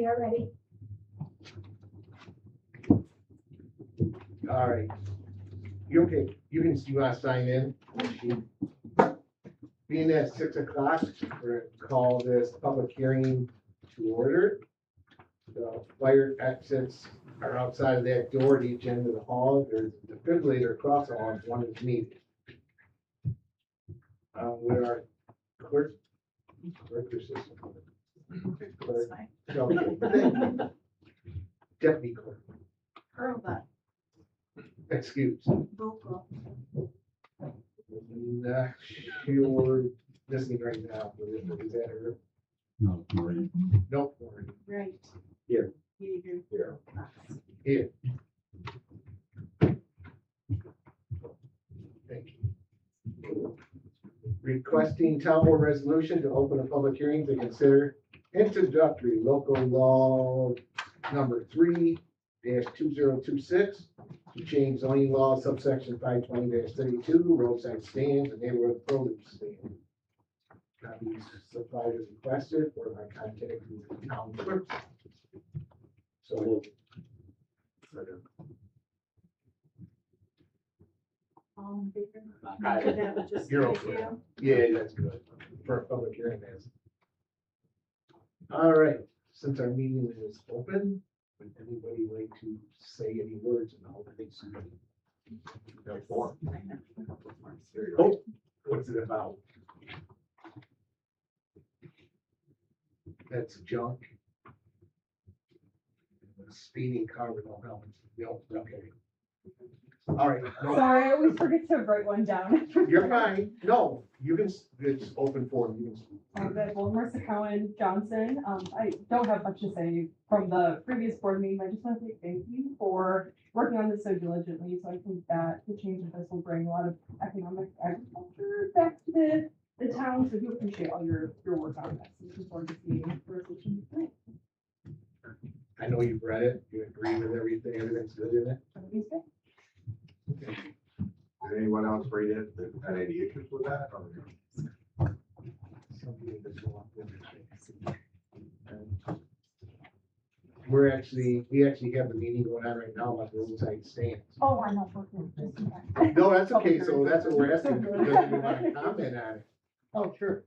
We are ready. All right. You okay? You want to sign in? Being at 6 o'clock, we're going to call this public hearing to order. The fire exits are outside of that door at each end of the hall. There's a defibrillator across the hall, one is needed. With our clerk or assistant clerk, no, deputy clerk, Earl, but excuse. vocal. Not sure listening right now, but is that her? No, Maureen. Nope. Maureen. Right. Here. Here. Here. Here. Thank you. Requesting town board resolution to open a public hearing to consider introductory local law number 3-2026 to change zoning law subsection 520-32 roadside stands and neighborhood produce stand. Copies supplied as requested or by contacting the town clerk. So. That would just You're be okay. you. Yeah, that's good for a public hearing. Is all right. Since our meeting is open, would anybody like to say any words about it? Oh, what's it about? That's junk. A speeding car with no helmet. No, okay. All right. No, Sorry, I always forget to write one down. you're fine. No, you can, it's open forum. You can speak. That Marissa Cowan Johnson. I don't have much to say from the previous board meeting. I just want to say thank you for working on this so diligently. So I think that the change of this will bring a lot of economic agriculture back to the town. So I do appreciate all your work on this. Looking forward to seeing the resolution tonight. I know you've read it. You agree with everything. Everything's good in it. Everything's good. Okay. Did anyone else read it that had any issues with that? Or? Something that's wrong with it. We actually have a meeting going on right now about the roadside stands. Oh, I know. Just in time. No, that's okay. So that's what we're asking. Does anyone want to comment on it? Oh, sure.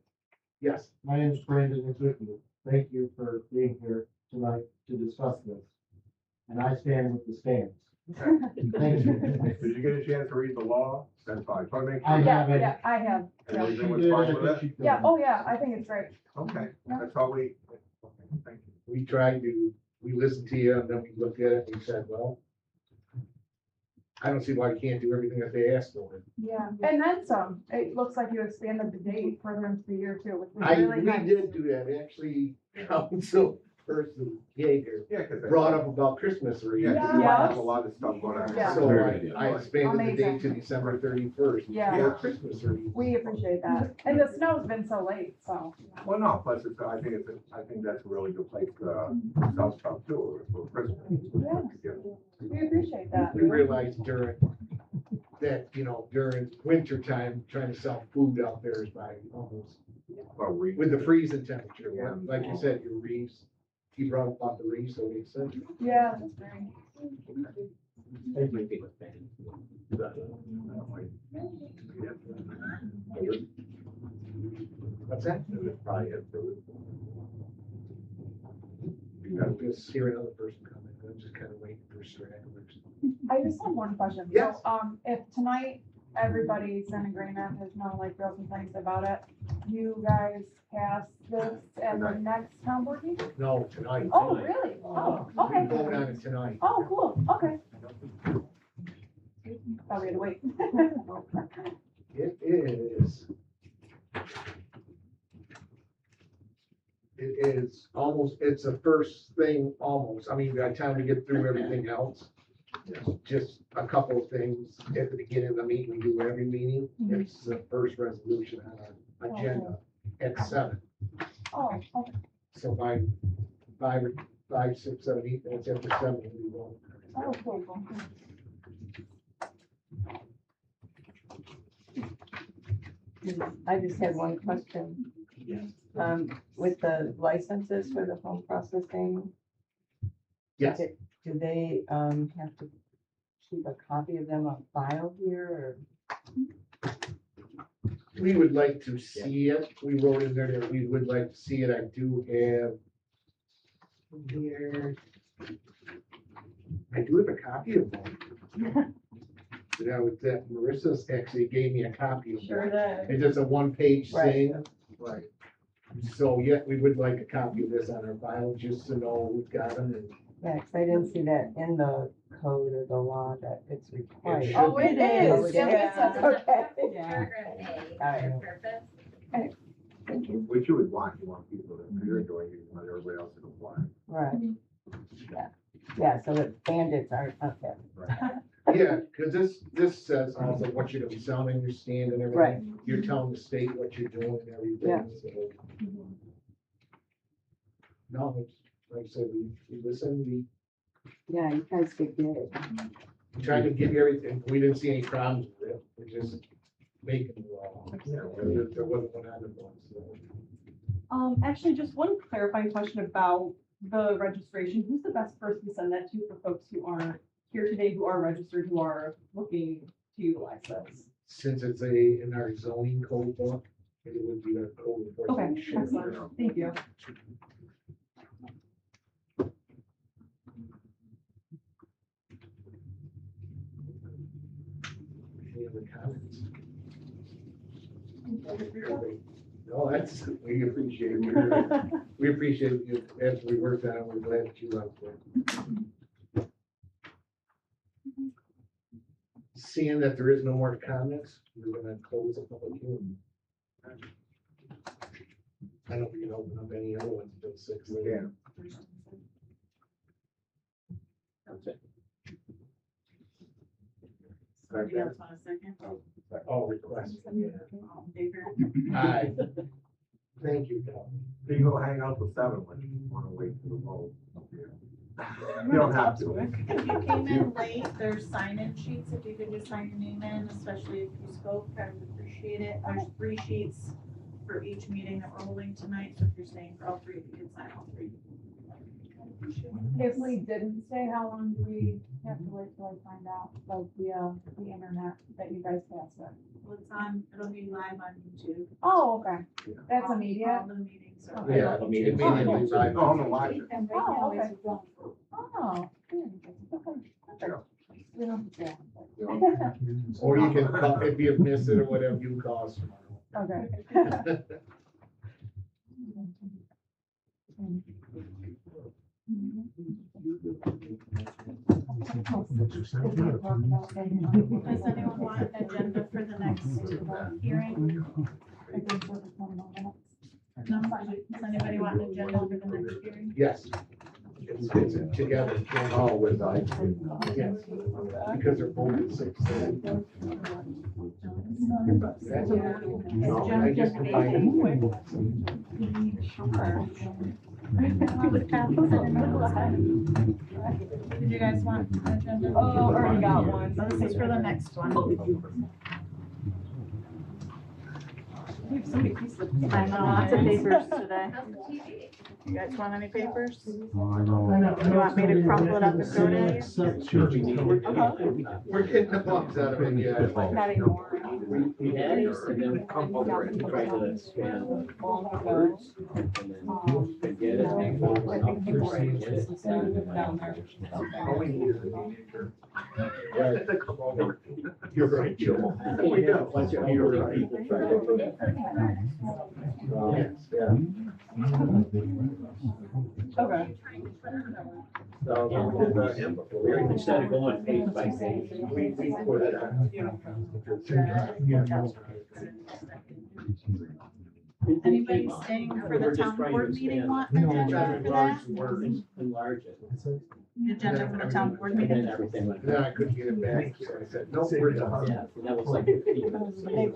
Yes. My name is Brandon Nizuki. Thank you for being here tonight to discuss this. And I stand with the stands. Thank you. Did you get a chance to read the law? That's fine. So I make I sure have it. Yeah, I have. and Yeah. everything was fine with it? Yeah. Oh, yeah. I think it's great. Okay, that's all we, thank you. We listened to you and then we looked at it and we said, well, I don't see why you can't do everything that they asked for. Yeah, and then some. It looks like you expanded the date further into the year too, which was We really nice. did do that. Actually, Council Person Yeager Yeah, because. brought up about Christmas Yeah, wreaths. 'cause you might have a lot of stuff going on. Yeah. So Very good. I expanded the date to Amazing. December 31st. Yeah. for Christmas wreaths. We appreciate that. And the snow's been so late, so. Well, no, plus it's, I think that's a really good place to sell stuff too, for Christmas. Yeah. We appreciate that. We realized during winter time, trying to sell food out there is by almost, Well, with the freezing temperature. Yeah. Like you said, your wreaths, you brought up about the wreaths, so it said. Yeah, that's great. What's that? I'm just hearing another person comment. I'm just kind of waiting for stragglers. I just have one question. Yes. So, if tonight everybody's in agreement, there's no like real complaints about it, you guys pass this at the next town board meeting? No, tonight. Oh, really? Oh, okay. We vote on it tonight. Oh, cool. Okay. Thought we had to wait. It is. It is almost, it's the first thing almost. I mean, by the time we get through everything else, just a couple of things at the beginning of the meeting, we do every meeting. Mhm. It's the first resolution on our agenda at 7. Oh, okay. So by 5, 6, 7, 8 minutes after 7, we will. Oh, cool, cool. I just had one question. With the licenses for the home processing, Yes, Do they, have to keep a copy of them on file here, we would like to see it. We wrote in there that we would like to see it. I do have here. I do have a copy of one. That was that Marissa's actually gave me a copy of Sure that. did. It's just a one-page Right. thing. Right. So, yeah, we would like a copy of this on our file, just to know we've got them. And yeah, 'cause I didn't see that in the code or the law that it's required. should Oh, be. it Oh, is. it is? Yeah. Okay. Yeah. Paragraph A, Alright. purpose. Thank you. Which you would want people to, if you're doing it, you want everybody else to comply. Right. Yeah, yeah, so the bandits aren't, okay, Yeah, because this says also what you're gonna be selling in your stand and everything. Right. You're telling the state what you're doing and everything. Yeah. So, no, it's, like I said, we listen, yeah, you guys did good. we tried to give you everything. We didn't see any problems with it. We're just making the law. There wasn't one on the one, so. Actually, just one clarifying question about the registration. Who's the best person to send that to for folks who aren't here today, who are registered, who are looking to utilize this? Since it's in our zoning code book, it would be our code Okay, enforcement. sheriff. excellent. Thank you. Any other comments? No, that's, we appreciate it. We appreciate you, as we worked on it, we're glad that you loved it. Seeing that there is no more comments, we're gonna close the public hearing. I don't know if we can open up any other ones until 6. Yeah. Somebody else want a second? All requests. All in favor? Aye. Thank you, Cal. You go hang out till 7 when you wanna wait for the vote. You don't have to. If you came in late, there's sign-in sheets, if you could just sign your name in, especially if you spoke, I would appreciate it. There's 3 sheets for each meeting that we're holding tonight, so if you're staying for all 3, you can sign all 3. If we didn't stay, how long do we have to wait till I find out, like via the internet that you guys passed it? Well, it's on, it'll be live on YouTube. Oh, okay, that's All immediate. the meetings are. Okay. Yeah, immediately, right. No, I'm alive. And right Oh, now, okay. it's going through. Oh. Okay. We don't have to stay on, Or you can, call- if you miss it or whatever, you can call us tomorrow. but- Okay. Does anyone want an agenda for the next hearing? No, does anybody want an agenda for the next hearing? Yes. It's together. Oh, with I. Yes, because they're both at 6. That's okay. I just combined them. Did you guys want an agenda? Oh, already got one. So this is for the next one. We have so many pieces of. I know, lots of papers today. You guys want any papers? You want me to crumple it up and throw it in? We're getting the bumps out of it, yeah. Not anymore. We had it, and then come over and try to scan the words, and then forget it, and go up to write it. Down there. All we need is a teenager. Right. To come over. You're right, Joe. We have a bunch of elderly people trying to do that. Okay. So, instead of going page by page, we put it on. Anybody staying for the town board meeting want an agenda for that? Enlarge it, The agenda for the town board and then meeting? everything went. Then I couldn't get it back, so I said, no, we're done. Yeah, so that was like 15 minutes. It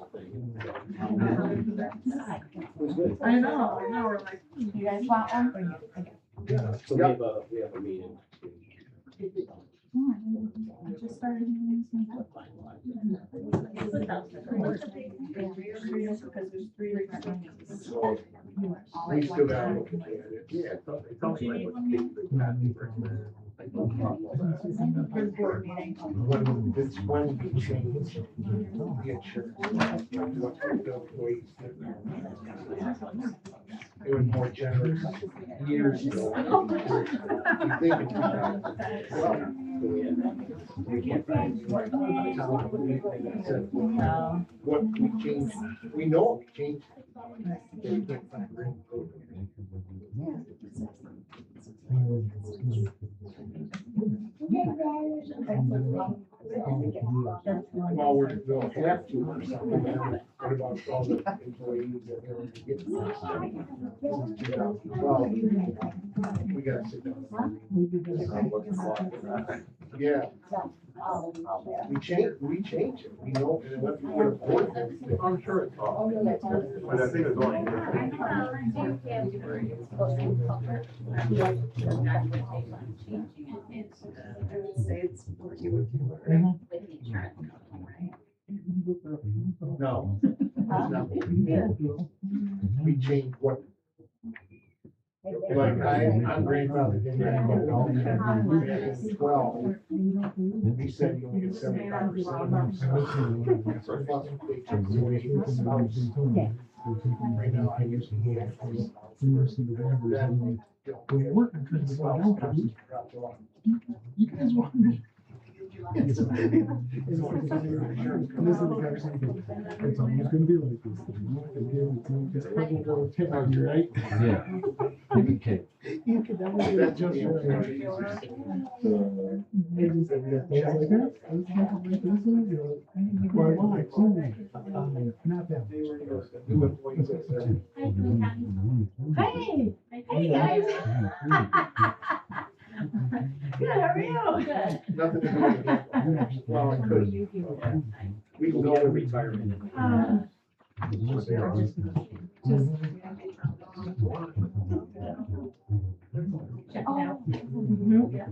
was good. I know, we're like. You guys want one? Yeah. So we have a meeting. I just started using that. Because there's 3 different meetings. So, we still got to look at it. Yeah, it's only Do you like need what one, ma'am? For the board meeting. When we changed the insurance, what the employees did. It was more generous years ago. You think it's well, we can't find what we changed, we know we changed. They can't find green code. Well, we'll have to or something. What about all the employees that are getting this stuff? This is 2012. We gotta sit down. Yeah. We change it, we know, and what we would afford everything. I'm sure it's all, but I think it's only. Say it's for you. With the insurance company, right? No. It's not what we did. We changed what. Like I'm grandfathered in. At 12, he said you only get 75%. Plus they took away the spouse. Right now, I use We're working to the spouse dropped off. You guys want me? It's always gonna be like this. Right? Yeah. Give me cake. You could never do it just right. Why, not that. New employees that said, Hey, hey guys. Good, how are you? Good. nothing to do with it. Well, it could. We can go to retirement. Check it out. Yeah,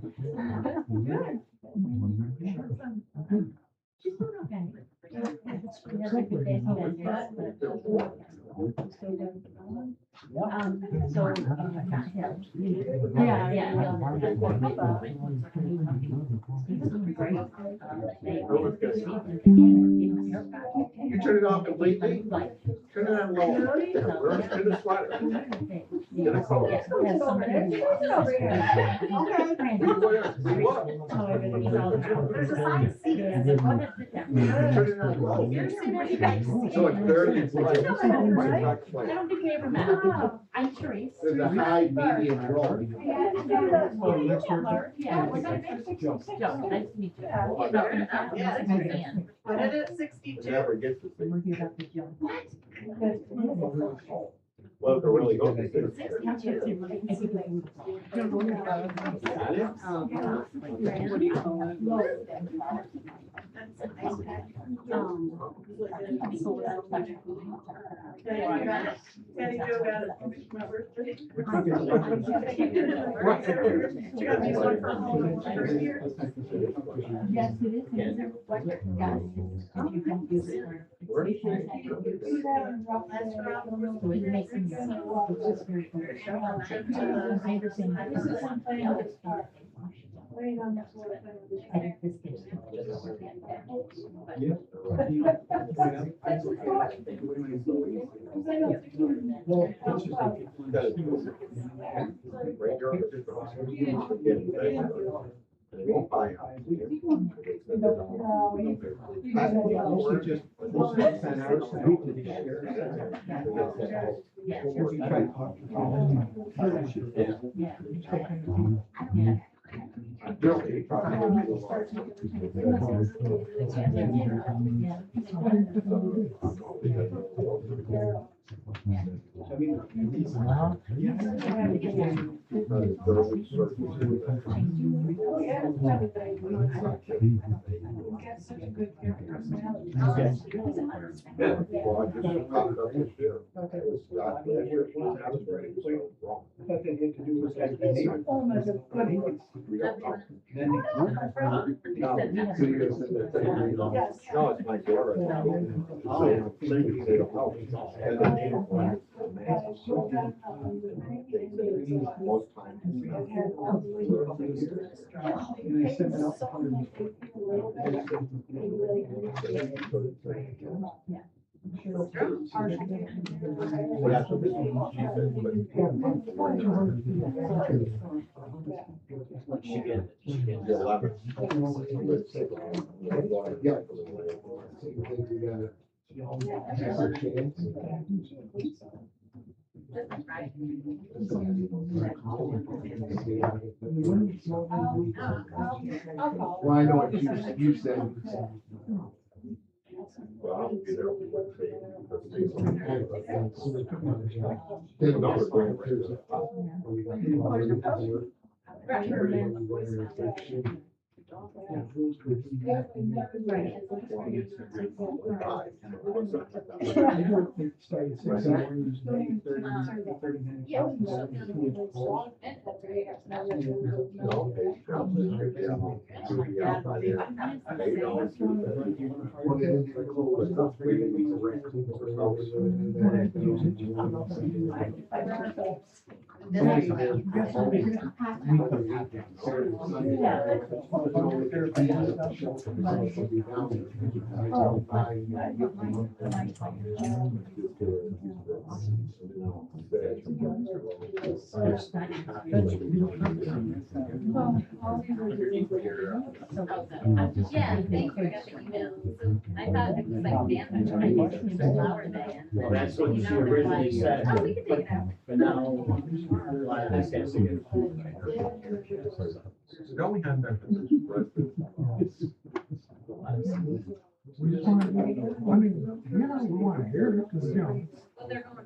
You turn it off completely? Turn it on low. Turn the sweater. Get a coat. There's a sign, see this. Go ahead, sit down. Turn it on low. You're sitting there, you guys see So it's dirty. It's like- I don't think we ever met. I'm Therese. There's a high, medium, and low. Yeah, we're gonna make Joe, nice to meet you. Yeah. Put it at It 62. never gets to six. We're here about the Joe. Well, if it really goes to six. What do you call it? Teddy Joe got it for my birthday. Yes, it is. And it's a reflector. Yes. If you don't use it. So it makes them. It's just very cool. I understand. This is something else. I think this gives. They won't buy it. Yeah, well, I just popped up this year. It was Scott last year, I was ready to say wrong. I thought they had to do with like the neighbor. We don't talk. Then No, 2 years into the thing, no, it's my daughter. So, they don't know. And then they don't want it. Most times. She gets 11. Yeah. Well, I know what you said. Well, I'll be there. Yeah, thank you, I got the email. So I thought it was like Dan, but I used it for Flower Day. Well, that's what she originally said, Oh, we can take it out. but now, I guess it Don't we have that? Well, they're going to.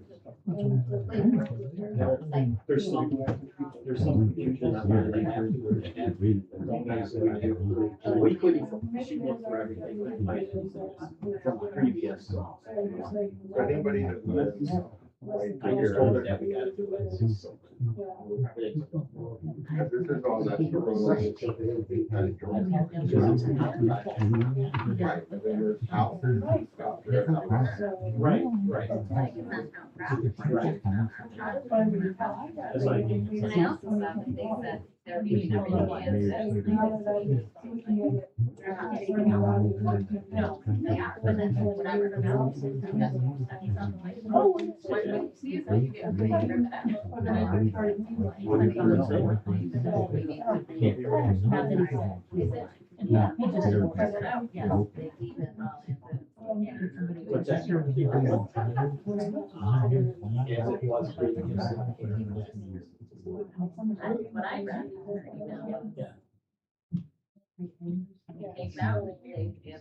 There's some confusion on why they have to. We couldn't, she looked for everything, but I didn't, from the previous. Anybody that I just told her that we gotta do it. This is all that's the road. Right, but then there's out. Right, right. Like, it's not how proud. Right. That's like. And I also saw that they said they're meeting up in Kansas. They're not taking out. No, they are, but then whatever. That's what I'm saying, something like, oh, what do you see, so you get a picture of that. And then I heard yeah, he just spread it out. Yeah, they keep it all in the. What's that? Yes, it was previous. What I read, you know. Yeah. It came out, they did.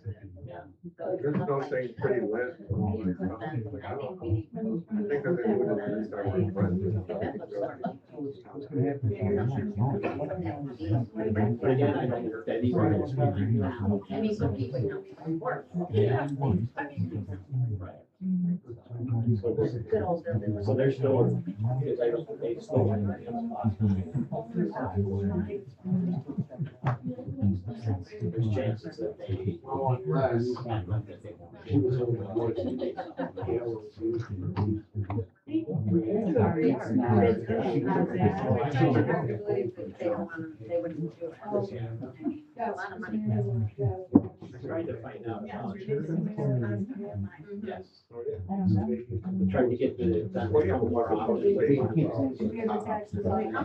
There's no saying pretty list. I think that they would at least have one president. But again, I don't work that either. I mean, some people don't work. Yeah. Good old building. So they're still, because they still. There's chances that they. She was over the board. They wouldn't do it. A lot of money. Tried to find out. Yes. Tried to get the.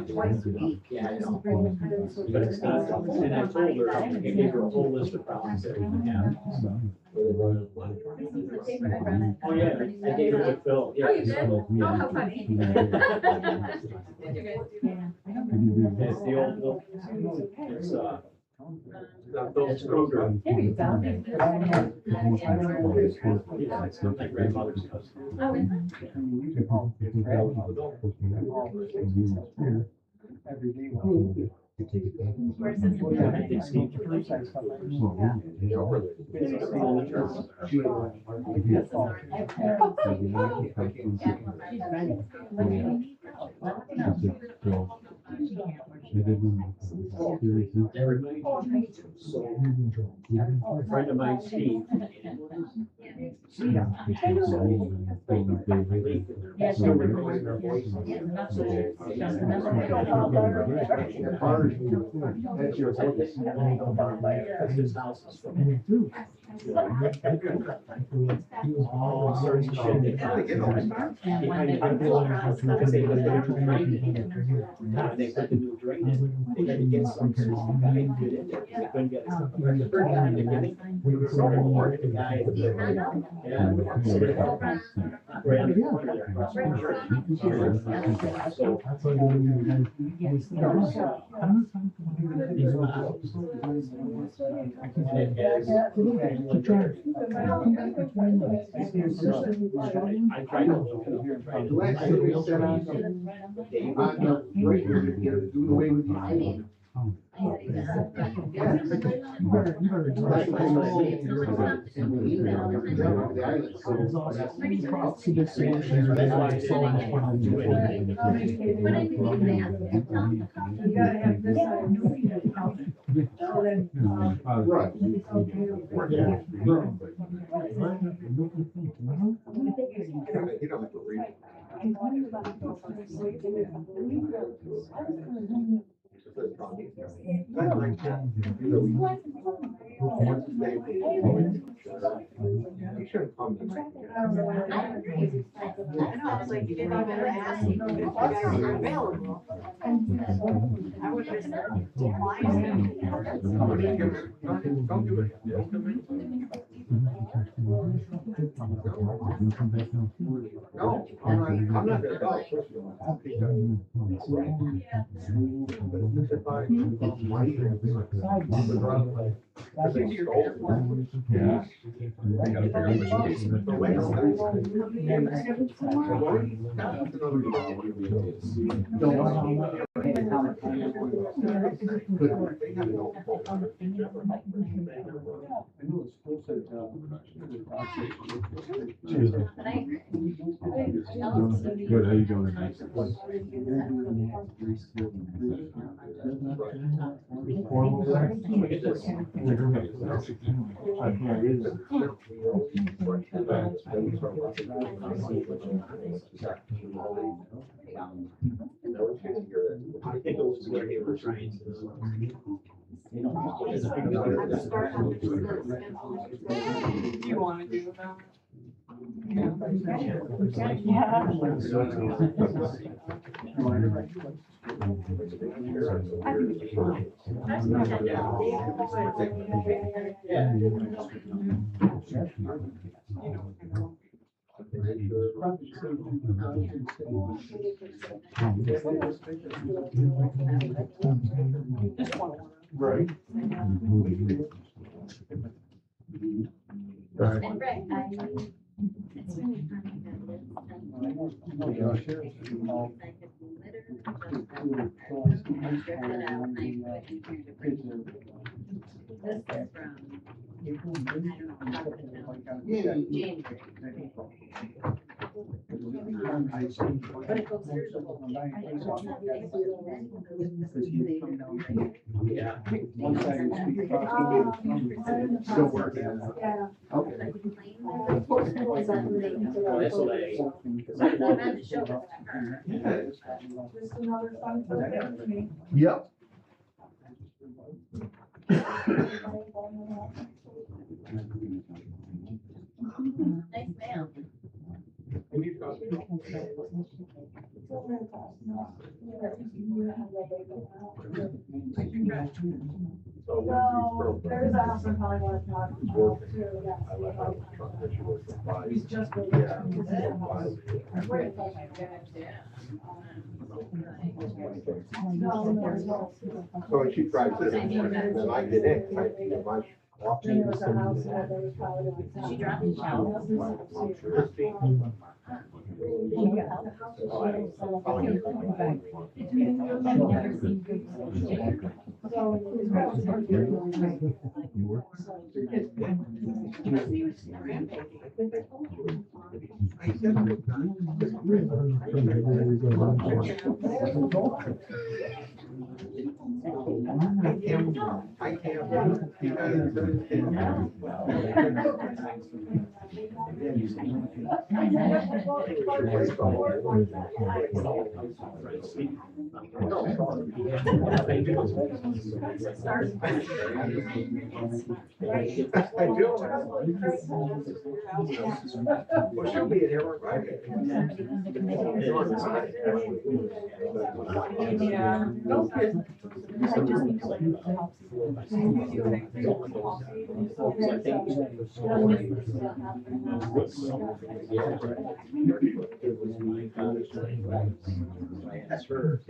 Twice a week. Yeah, I know. But it's not, and I told her, I gave her a whole list of problems that we can have. Oh, yeah, I gave her the bill, yeah. Oh, you did? Oh, how funny. Did you guys do that? It's the old, it's, Phil's Kroger. There you go. Yeah, it's my grandmother's cousin. Oh, is it? Where's this? I think Steve. A friend of mine, Steve. That's still recording their voice. That's your voice. That's his house. All sorts of shit. They put the new drain in. They had to get some guy to get in there. They couldn't get it. The first time they got it, the guy, yeah, somebody ran the corner there across the church. So, I tried to. The last thing we said on the radio, you know, doing away with the island. You don't have to read it. You shouldn't come tonight. I know, it's like you didn't even ask me if you guys were available. I would have said, why? Don't do it. No, I'm not gonna go. Good, how you doing tonight? I think it was where they were trying to. Do you want to do that? Right. And Rick, it's really funny that January. But it goes through the whole thing. Yeah. Still working. Yeah. Okay. Well, that's what I. Just another fun project for me. Yep. Nice mail. So there's a house in Hollywood, he's just. So she tried this, and then I did it, I did my. Then there was a house where there was probably. She dropped the shower. I can't because. I do. Well, she'll be in here on Friday. Yeah. No kidding. That's her.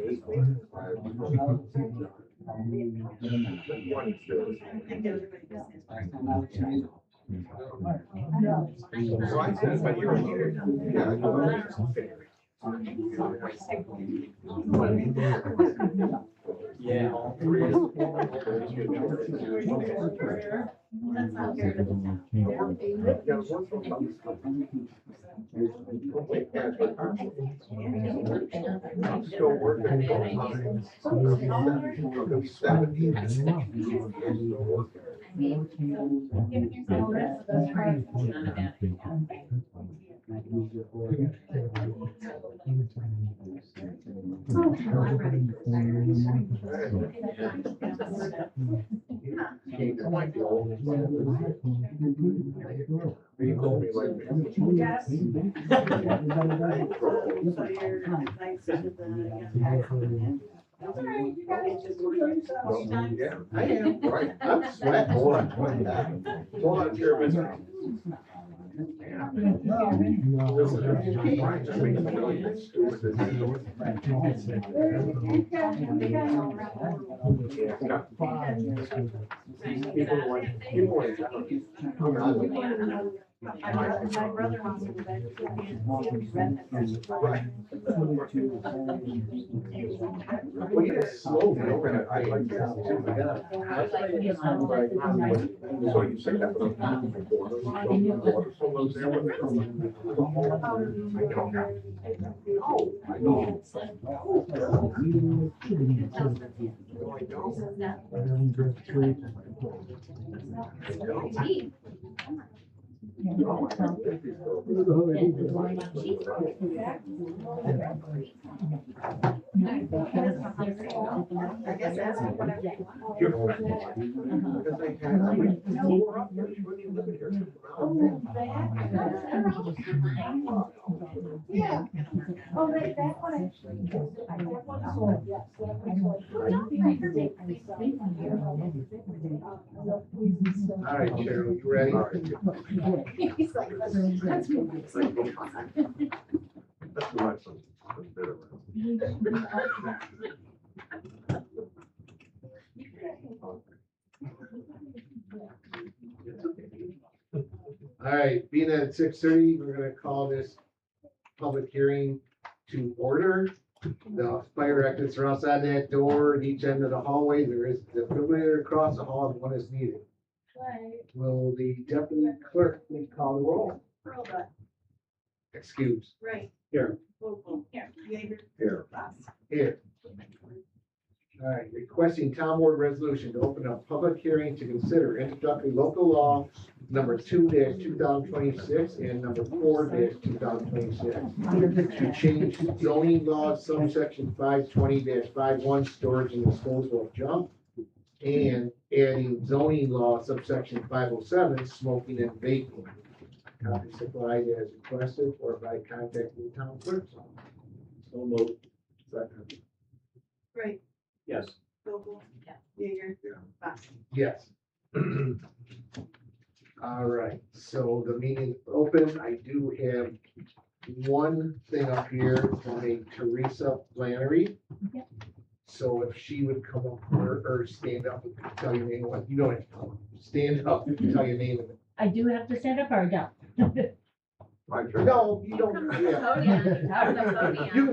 So I said, but you're here. Yeah, I know. Yeah. That's not fair to the town. Yeah, one from I'm still working full time. I'm gonna be 70. I might be old. You call me like that. Yes. So you're nice to the young guy. Yeah, I am, right. I'm sweating. Hold on, hold on, Chairman. My brother-in-law was back. Well, you just slow me over. I like that. So you said that. Someone's there with me. No, I know. I guess that's what I. You're right. Because they had, I'm like, no, we're up there. You wouldn't even live here. Yeah. Oh, that one actually. That one sold, yes. That one All right, Cheryl, you ready? He's like, let's move on. Let's go on some. All right, being at 6:30, we're gonna call this public hearing to order. The fire exits are outside that door, at each end of the hallway, there is the defibrillator across the hall, and one is needed. Will the deputy clerk please call the roll? Robot, Excuse. right. Here. Vogel, here. Jaeger. Here. Boss. Here. All right, requesting town board resolution to open a public hearing to consider introductory local law number 2-2026 and number 4-2026 to change zoning laws subsection 520-51 storage and disposal of junk and adding zoning law subsection 507 smoking and vaping. Copy supplied as requested or by contacting the town clerk's office. So moved. Second. Right. Yes. Vogel. Jaeger. Boss. Yes. All right, so the meeting is open. I do have one thing up here from a Teresa Flannery. So if she would come up or stand up and tell your name, what you don't have to come up. Stand up and tell your name. I do have to stand up or no? My turn. No, you don't. Yeah.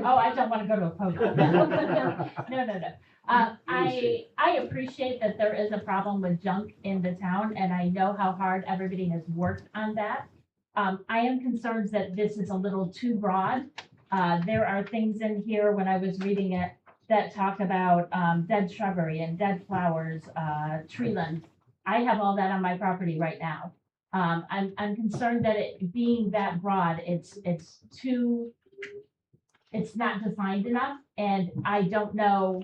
Oh, I don't want to go to a podium. No. I appreciate that there is a problem with junk in the town, and I know how hard everybody has worked on that. I am concerned that this is a little too broad. There are things in here, when I was reading it, that talk about, dead shrubbery and dead flowers, tree limbs. I have all that on my property right now. I'm concerned that it being that broad, it's not defined enough, and I don't know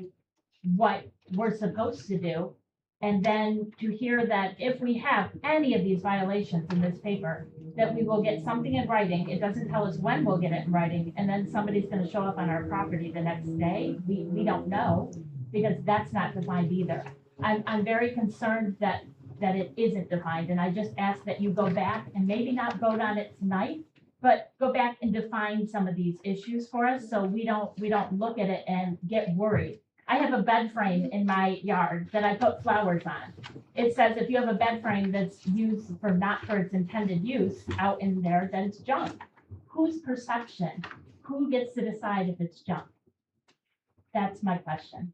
what we're supposed to do. And then to hear that if we have any of these violations in this paper, that we will get something in writing. It doesn't tell us when we'll get it in writing, and then somebody's gonna show up on our property the next day. We don't know, because that's not defined either. I'm very concerned that it isn't defined, and I just ask that you go back and maybe not vote on it tonight, but go back and define some of these issues for us, so we don't look at it and get worried. I have a bed frame in my yard that I put flowers on. It says if you have a bed frame that's used for not for its intended use out in there, then it's junk. Whose perception? Who gets to decide if it's junk? That's my question.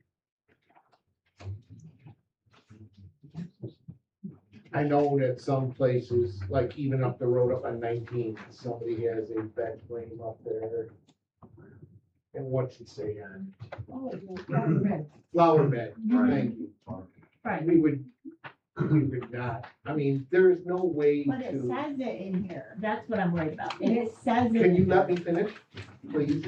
I know that some places, like even up the road up on 19, somebody has a bed frame up there. And what's it say on it? Flower bed, thank you. Right. We would not, I mean, there is no way But it to, says it in here. That's what I'm worried about. It says it. can you in let here. me finish, please?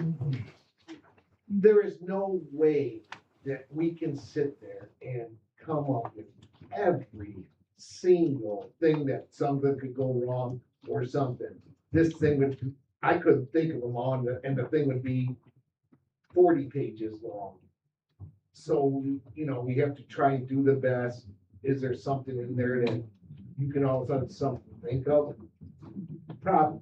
There is no way that we can sit there and come up with every single thing that something could go wrong or something. This thing would, I couldn't think of them all, and the thing would be 40 pages long. So, you know, we have to try and do the best. Is there something in there that you can all of a sudden something think of? Probably.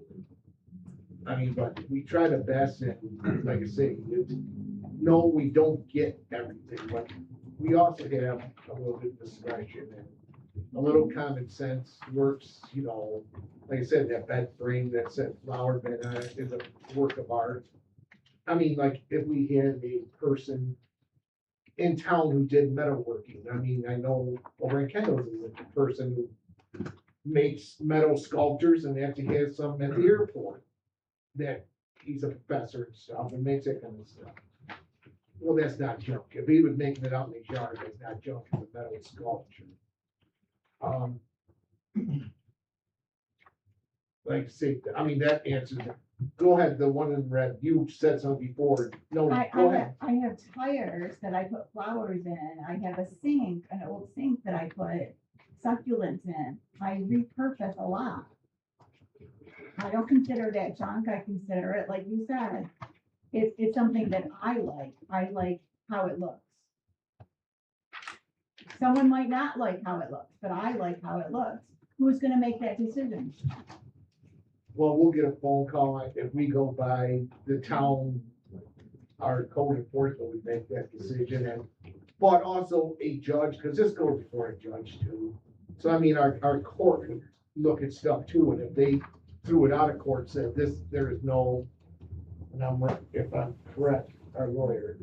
I mean, but we try the best, and like I say, no, we don't get everything, but we also have a little bit of discretion, and a little common sense works, you know. Like I said, that bed frame that said flower bed on it is a work of art. I mean, like, if we had a person in town who did metalworking, I mean, I know over in Kendall's is a person who makes metal sculptures and actually has some at the airport. That he's a professor and stuff and makes that kind of stuff. Well, that's not junk. If he was making it out in his yard, that's not junk, it's a metal sculpture. Like I say, I mean, that answers it. Go ahead, the one in red, you said something before, no, go ahead. I have tires that I put flowers in. I have a sink, an old sink that I put succulents in. I repurpose a lot. I don't consider that junk. I consider it, like you said, it's something that I like. I like how it looks. Someone might not like how it looks, but I like how it looks. Who's gonna make that decision? Well, we'll get a phone call if we go by the town, our code enforcement would make that decision, and, but also a judge, because this goes before a judge too. So I mean, our court would look at stuff too, and if they threw it out of court, said this, there is no, and I'm right, if I'm correct, our lawyer.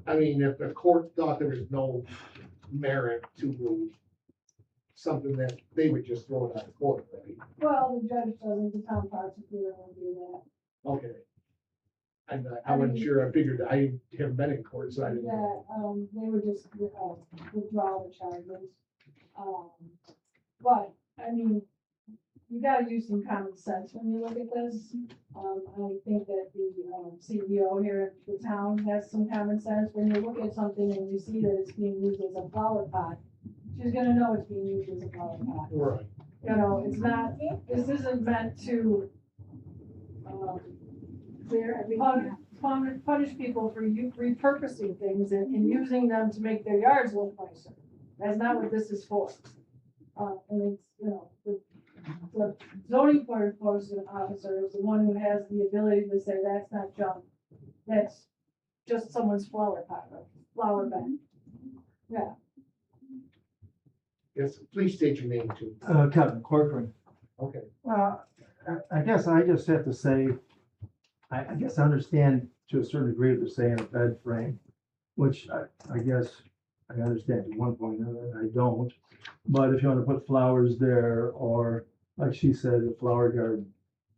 I mean, if the court thought there was no merit to something that they would just throw it out of court, right? Well, the judge doesn't, the town prosecutor will do that. Okay. I wasn't sure, I figured, I haven't been in court, so I didn't Yeah, know. they would just, withdraw the charges. But, I mean, you gotta use some common sense when you look at this. I think that the, CEO here at the town has some common sense. When you look at something and you see that it's being used as a flower pot, she's gonna know it's being used as a flower pot. Right. You know, it's not, this isn't meant to, punish people for repurposing things and using them to make their yards look nicer. That's not what this is for. And it's, you know, the zoning enforcement officer is the one who has the ability to say, that's not junk. That's just someone's flower pot, or flower bed. Yeah. Yes, please state your name too. Kevin Corcoran. Okay. I guess I just have to say, I guess I understand to a certain degree what they're saying a bed frame, which I guess I understand to one point, I don't. But if you want to put flowers there, or like she said, a flower garden.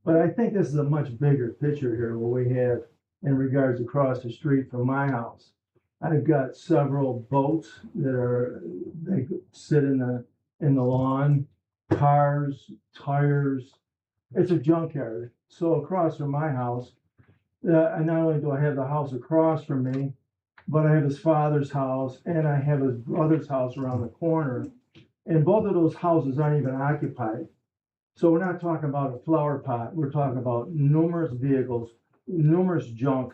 But I think this is a much bigger picture here, where we have in regards across the street from my house. I've got several boats they sit in the lawn, cars, tires. It's a junkyard. So across from my house, and not only do I have the house across from me, but I have his father's house and I have his brother's house around the corner. And both of those houses aren't even occupied. So we're not talking about a flower pot. We're talking about numerous vehicles, numerous junk.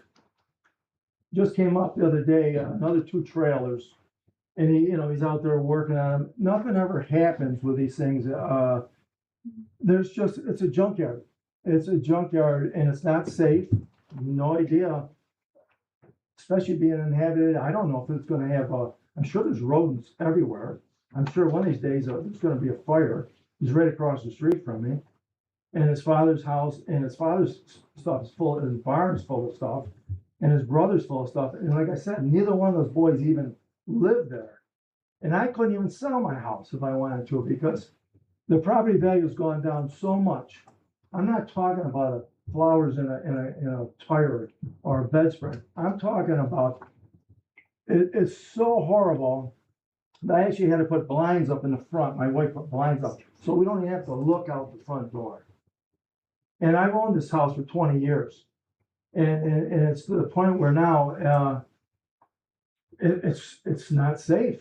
Just came up the other day, another 2 trailers. And he's out there working on them. Nothing ever happens with these things. It's a junkyard. It's a junkyard and it's not safe. No idea. Especially being inhabited. I don't know if it's gonna have I'm sure there's rodents everywhere. I'm sure one of these days there's gonna be a fire. He's right across the street from me. And his father's house and his father's stuff is full, his barn's full of stuff. And his brother's full of stuff. And like I said, neither one of those boys even lived there. And I couldn't even sell my house if I wanted to because the property value has gone down so much. I'm not talking about flowers in a tire or a bedspread. I'm talking about it's so horrible that I actually had to put blinds up in the front. My wife put blinds up so we don't even have to look out the front door. And I've owned this house for 20 years. And it's to the point where now it's not safe.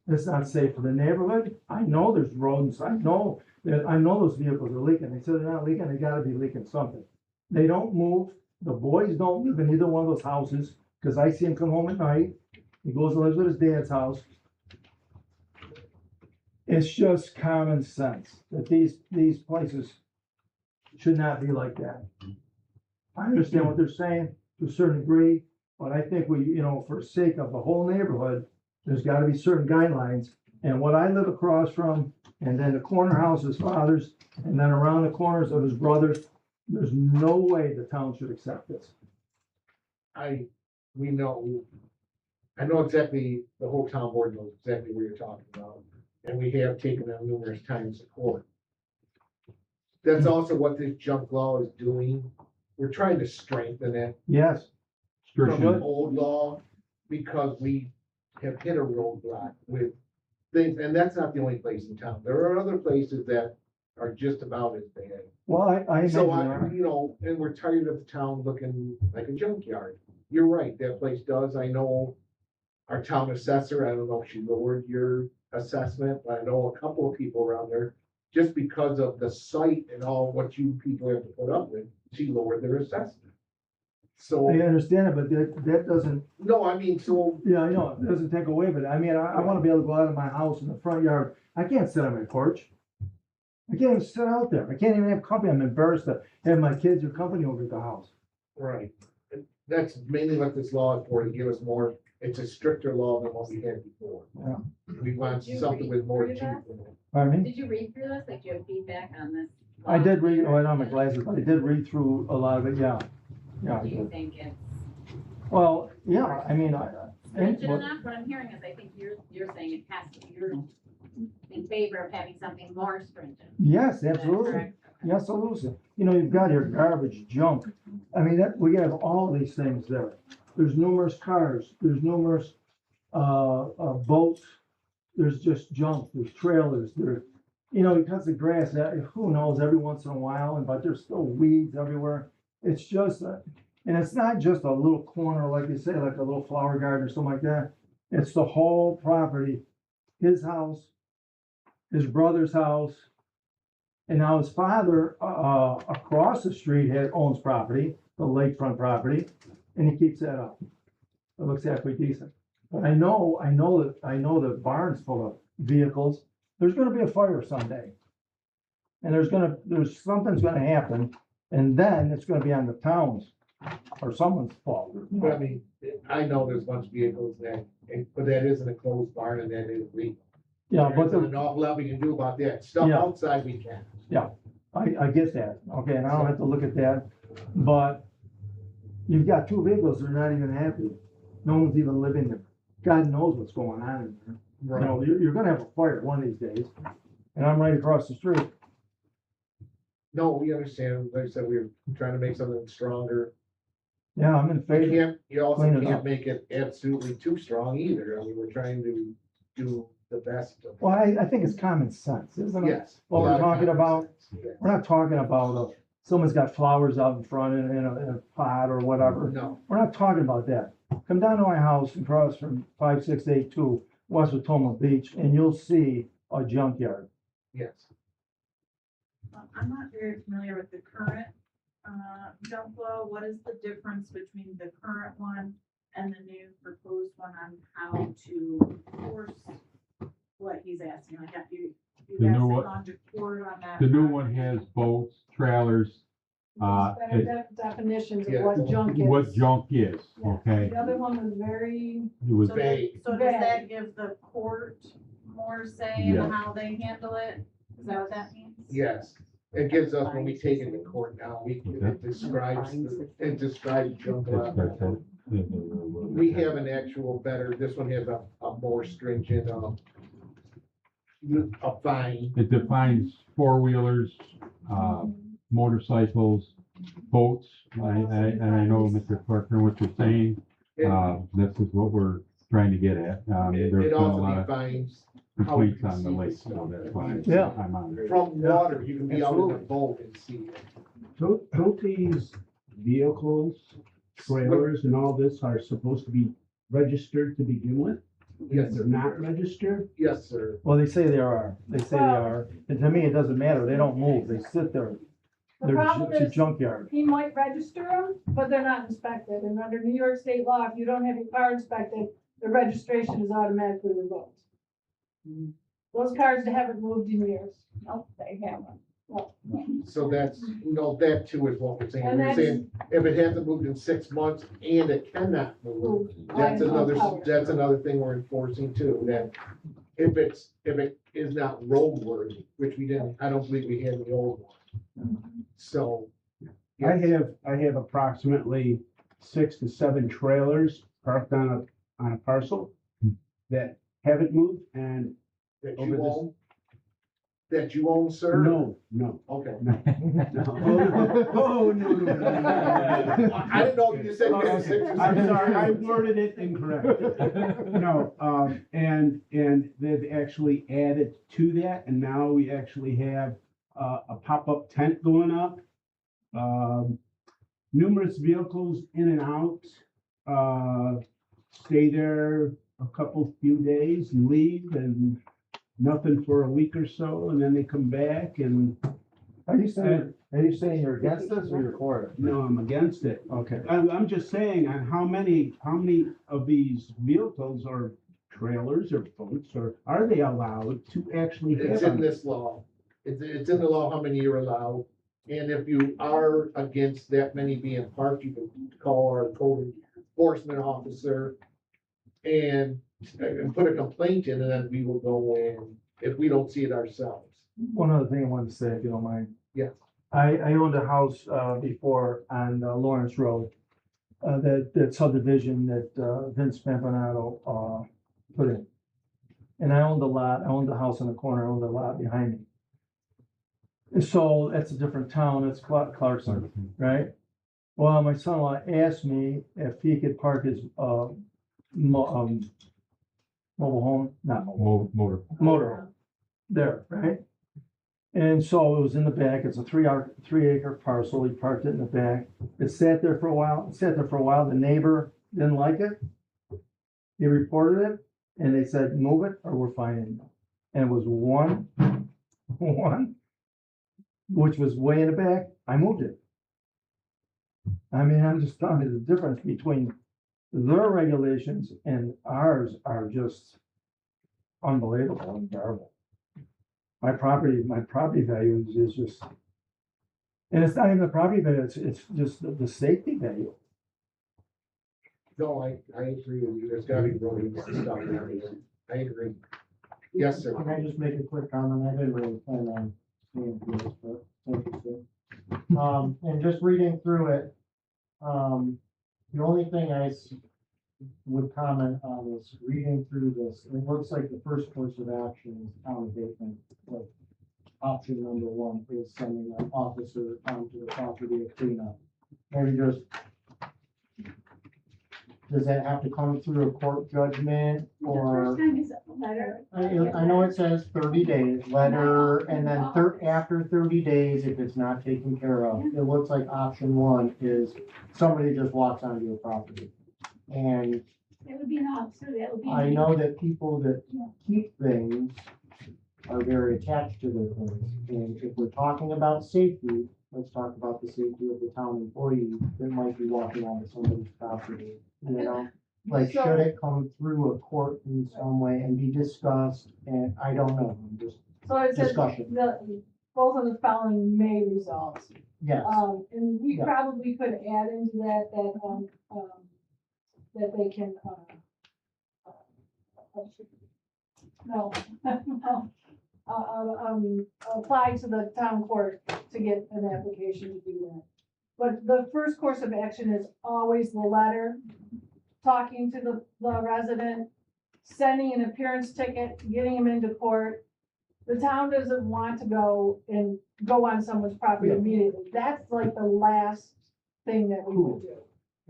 It's not safe for the neighborhood. I know there's rodents. I know those vehicles are leaking. They said they're not leaking. They gotta be leaking something. They don't move. The boys don't live in either one of those houses because I see him come home at night. He goes and lives at his dad's house. It's just common sense that these places should not be like that. I understand what they're saying to a certain degree, but I think for the sake of the whole neighborhood, there's gotta be certain guidelines. And what I live across from, and then the corner house is father's, and then around the corners of his brothers, there's no way the town should accept this. I know exactly, the whole town board knows exactly what you're talking about. And we have taken them numerous times to court. That's also what this junk law is doing. We're trying to strengthen it Yes, from an old law because we have hit a roadblock with things, and that's not the only place in town. There are other places that are just about as bad. well, I So imagine, and we're tired of the town looking like a junkyard. You're right, that place does. I know our town assessor, I don't know if she lowered your assessment, but I know a couple of people around there, just because of the site and all what you people have to put up with, she lowered their assessment. So, I understand it, but that doesn't, no, I mean, so, yeah, I know, it doesn't take away, but I mean, I wanna be able to go out of my house in the front yard. I can't sit on my porch. I can't even sit out there. I can't even have company. I'm embarrassed to have my kids or company over at the house. right. That's mainly what this law is for, to give us more, it's a stricter law than what we had before. Yeah. We want Did you something read with more through teeth that? in it. Pardon me? Did you read through this? Like, do you have feedback on this? I law? did read, I don't have my glasses, but I did read through a lot of it, yeah. Yeah, I Do you did. think it's Well, yeah, I mean, stringent enough? What I'm hearing is, I think you're saying it has to, you're in favor of having something more stringent. yes, Is that absolutely. correct? Yes, absolutely. You've got your garbage, junk. I mean, we have all these things there. There's numerous cars, there's numerous, boats. There's just junk, there's trailers, he cuts the grass, who knows, every once in a while, but there's still weeds everywhere. It's just, and it's not just a little corner, like you say, like a little flower garden or something like that. It's the whole property, his house, his brother's house. And now his father, across the street owns property, the lakefront property, and he keeps that up. It looks halfway decent. But I know the barn's full of vehicles. There's gonna be a fire someday. And something's gonna happen, and then it's gonna be on the town's or someone's fault. But I mean, I know there's a bunch of vehicles but that isn't a closed barn and that is legal. Yeah, There but isn't an awful lot we can do about that. Stuff Yeah. outside we can. I get that, okay, and I don't have to look at that, but you've got 2 vehicles that are not even happy. No one's even living there. God knows what's going on in there. You're gonna have a fire one of these days, and I'm right across the street. No, we understand. Like I said, we're trying to make something stronger. Yeah, I'm in favor. You also Clean it can't up. make it absolutely too strong either. I mean, we're trying to do the best of. Well, I think it's common sense, isn't it? Yes. What a we're lot of talking common about. sense, yes. We're not talking about, someone's got flowers out in front in a pot or whatever. No, We're not talking about that. Come down to my house across from 5682 West Potomac Beach and you'll see a junkyard. yes. I'm not very familiar with the current, junk law. What is the difference between the current one and the new proposed one on how to enforce what he's asking? Like, have you The guys new have one- gone to court on that? The new one has boats, trailers, Better definitions of Yeah. what junk is. what junk is, Yeah. okay? The other one was very, It was, So Vague. does that give the court more say in Yes. how they handle it? Is that what that means? Yes, it gives us, when we take it to court now, it describes, it describes junk lot. We have an actual better, this one has a more stringent, a fine. it defines four-wheelers, motorcycles, boats, and I know, Mr. Clark, what you're saying, this is what we're trying to get at. There's It been a also lot of defines complaints on the lake, so that's why Yeah. I'm on it. from water, you can be out in a Absolutely. boat and see it. Don't these vehicles, trailers and all this are supposed to be registered to begin with? If Yes, they're not registered, yes, sir. Well, they say they are. They say they are. And to me, it doesn't matter. They don't move. They sit there. the problem It's a is, junkyard. he might register them, but they're not inspected, and under New York state law, if you don't have your car inspected, the registration is automatically revoked. Those cars haven't moved in years. Nope, they haven't. Well, So that's, that too is what we're saying. And We're that's- saying if it hasn't moved in 6 months and it cannot move, that's another thing we're enforcing too, that if it is not roadworthy, which we didn't, I don't believe we had the old one. So. I yes. have approximately 6 to 7 trailers parked on a parcel that haven't moved and That over you this- own? That you own, sir? no. Okay. No. Oh, no. I didn't know you said you had 6 or 7. I'm sorry, I worded it incorrect. No, and they've actually added to that, and now we actually have a pop-up tent going up. Numerous vehicles in and out, stay there a few days and leave, and nothing for a week or so, and then they come back, and Are you saying you're against this or you're for it? no, I'm against it. Okay. I'm just saying on how many of these vehicles or trailers or boats, or are they allowed to actually It's have? in this law. It's in the law how many you're allowed. And if you are against that many being parked, you can call our code enforcement officer and put a complaint in, and then we will go in if we don't see it ourselves. One other thing I wanted to say, if you don't mind. Yes. I owned a house, before on Lawrence Road. That subdivision that, Vince Pampanato, put in. And I owned the house in the corner, I owned the lot behind me. And so that's a different town, it's Clarkson, right? Well, my son-in-law asked me if he could park his, mobile home, not mobile, motorhome there, right? And so it was in the back, it's a 3-acre parcel, he parked it in the back. It sat there for a while, the neighbor didn't like it. He reported it, and they said, move it or we're fining you. And it was one, which was way in the back, I moved it. I mean, I'm just telling you, the difference between their regulations and ours are just unbelievable and terrible. My property value is just, and it's not even the property value, it's just the safety value. No, I agree with you. There's gotta be roads and stuff in there. I agree. Yes, sir. Can I just make a quick comment? I didn't really plan on staying through this, but it's interesting. And just reading through it, the only thing would comment on is reading through this, it looks like the first course of action is town abatement. Like, option number 1 is sending an officer onto the property to clean up. Maybe just does that have to come through a court judgment The or? first time is a letter. I know it says 30 days, letter, and then after 30 days, if it's not taken care of, it looks like option one is somebody just walks onto your property. And It would be an officer, that would be. I know that people that keep things are very attached to their things. And if we're talking about safety, let's talk about the safety of the town employee that might be walking onto somebody's property, you know? Like, So- should it come through a court in some way and be discussed? And I don't know, I'm just, So it says, Discussion. both of the following may result. yes, And we Yeah. probably could add into that, that they can, no, no, apply to the town court to get an application to do that. But the first course of action is always the letter, talking to the resident, sending an appearance ticket, getting him into court. The town doesn't want to go on someone's property Yeah. immediately. That's like the last thing that we would do.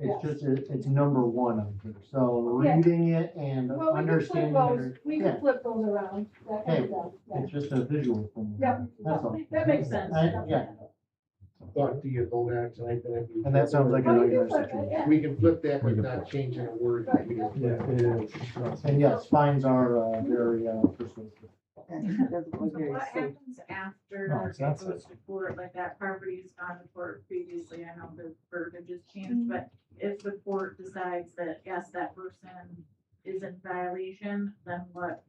it's just, it's number one on here. So Yeah. reading it and Well, we can flip understanding those, it, we yeah. can flip those around, that kind of Okay. stuff. Yeah. It's just a visual thing. Yep. That's all. That makes sense. Yeah, Thought to you go back tonight, then if you. and that sounds like a Oh, you regular can flip it, situation. yeah. We can flip that, but not changing a word. Yeah, it is. And yes, fines are, very, persuasive. Doesn't So look very what safe. happens after No, it it's not goes to court, like that property's gone to court previously, I know the verbiage has changed, but if the court decides that, yes, that person is in violation, then what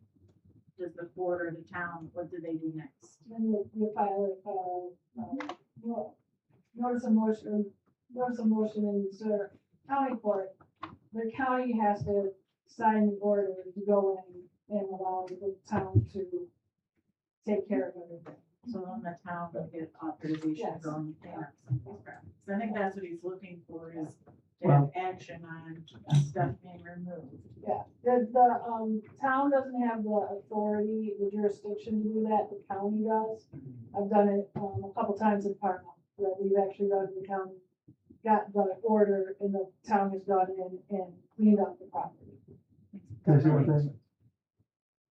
does the court or the town, what do they do next? Then you file notice of motion in the county court. The county has to sign the order to go in and allow the town to take care of everything. So then the town will get authorization to Yes. go and clean up some of these properties. I think that's what he's looking for, is to Well- have action on stuff being removed. Yeah, the town doesn't have the authority, the jurisdiction to do that, the county does. I've done it, a couple times in Parma, that we've actually gone to the county, got the order, and the town has gone in and cleaned up the property. Can I say one thing?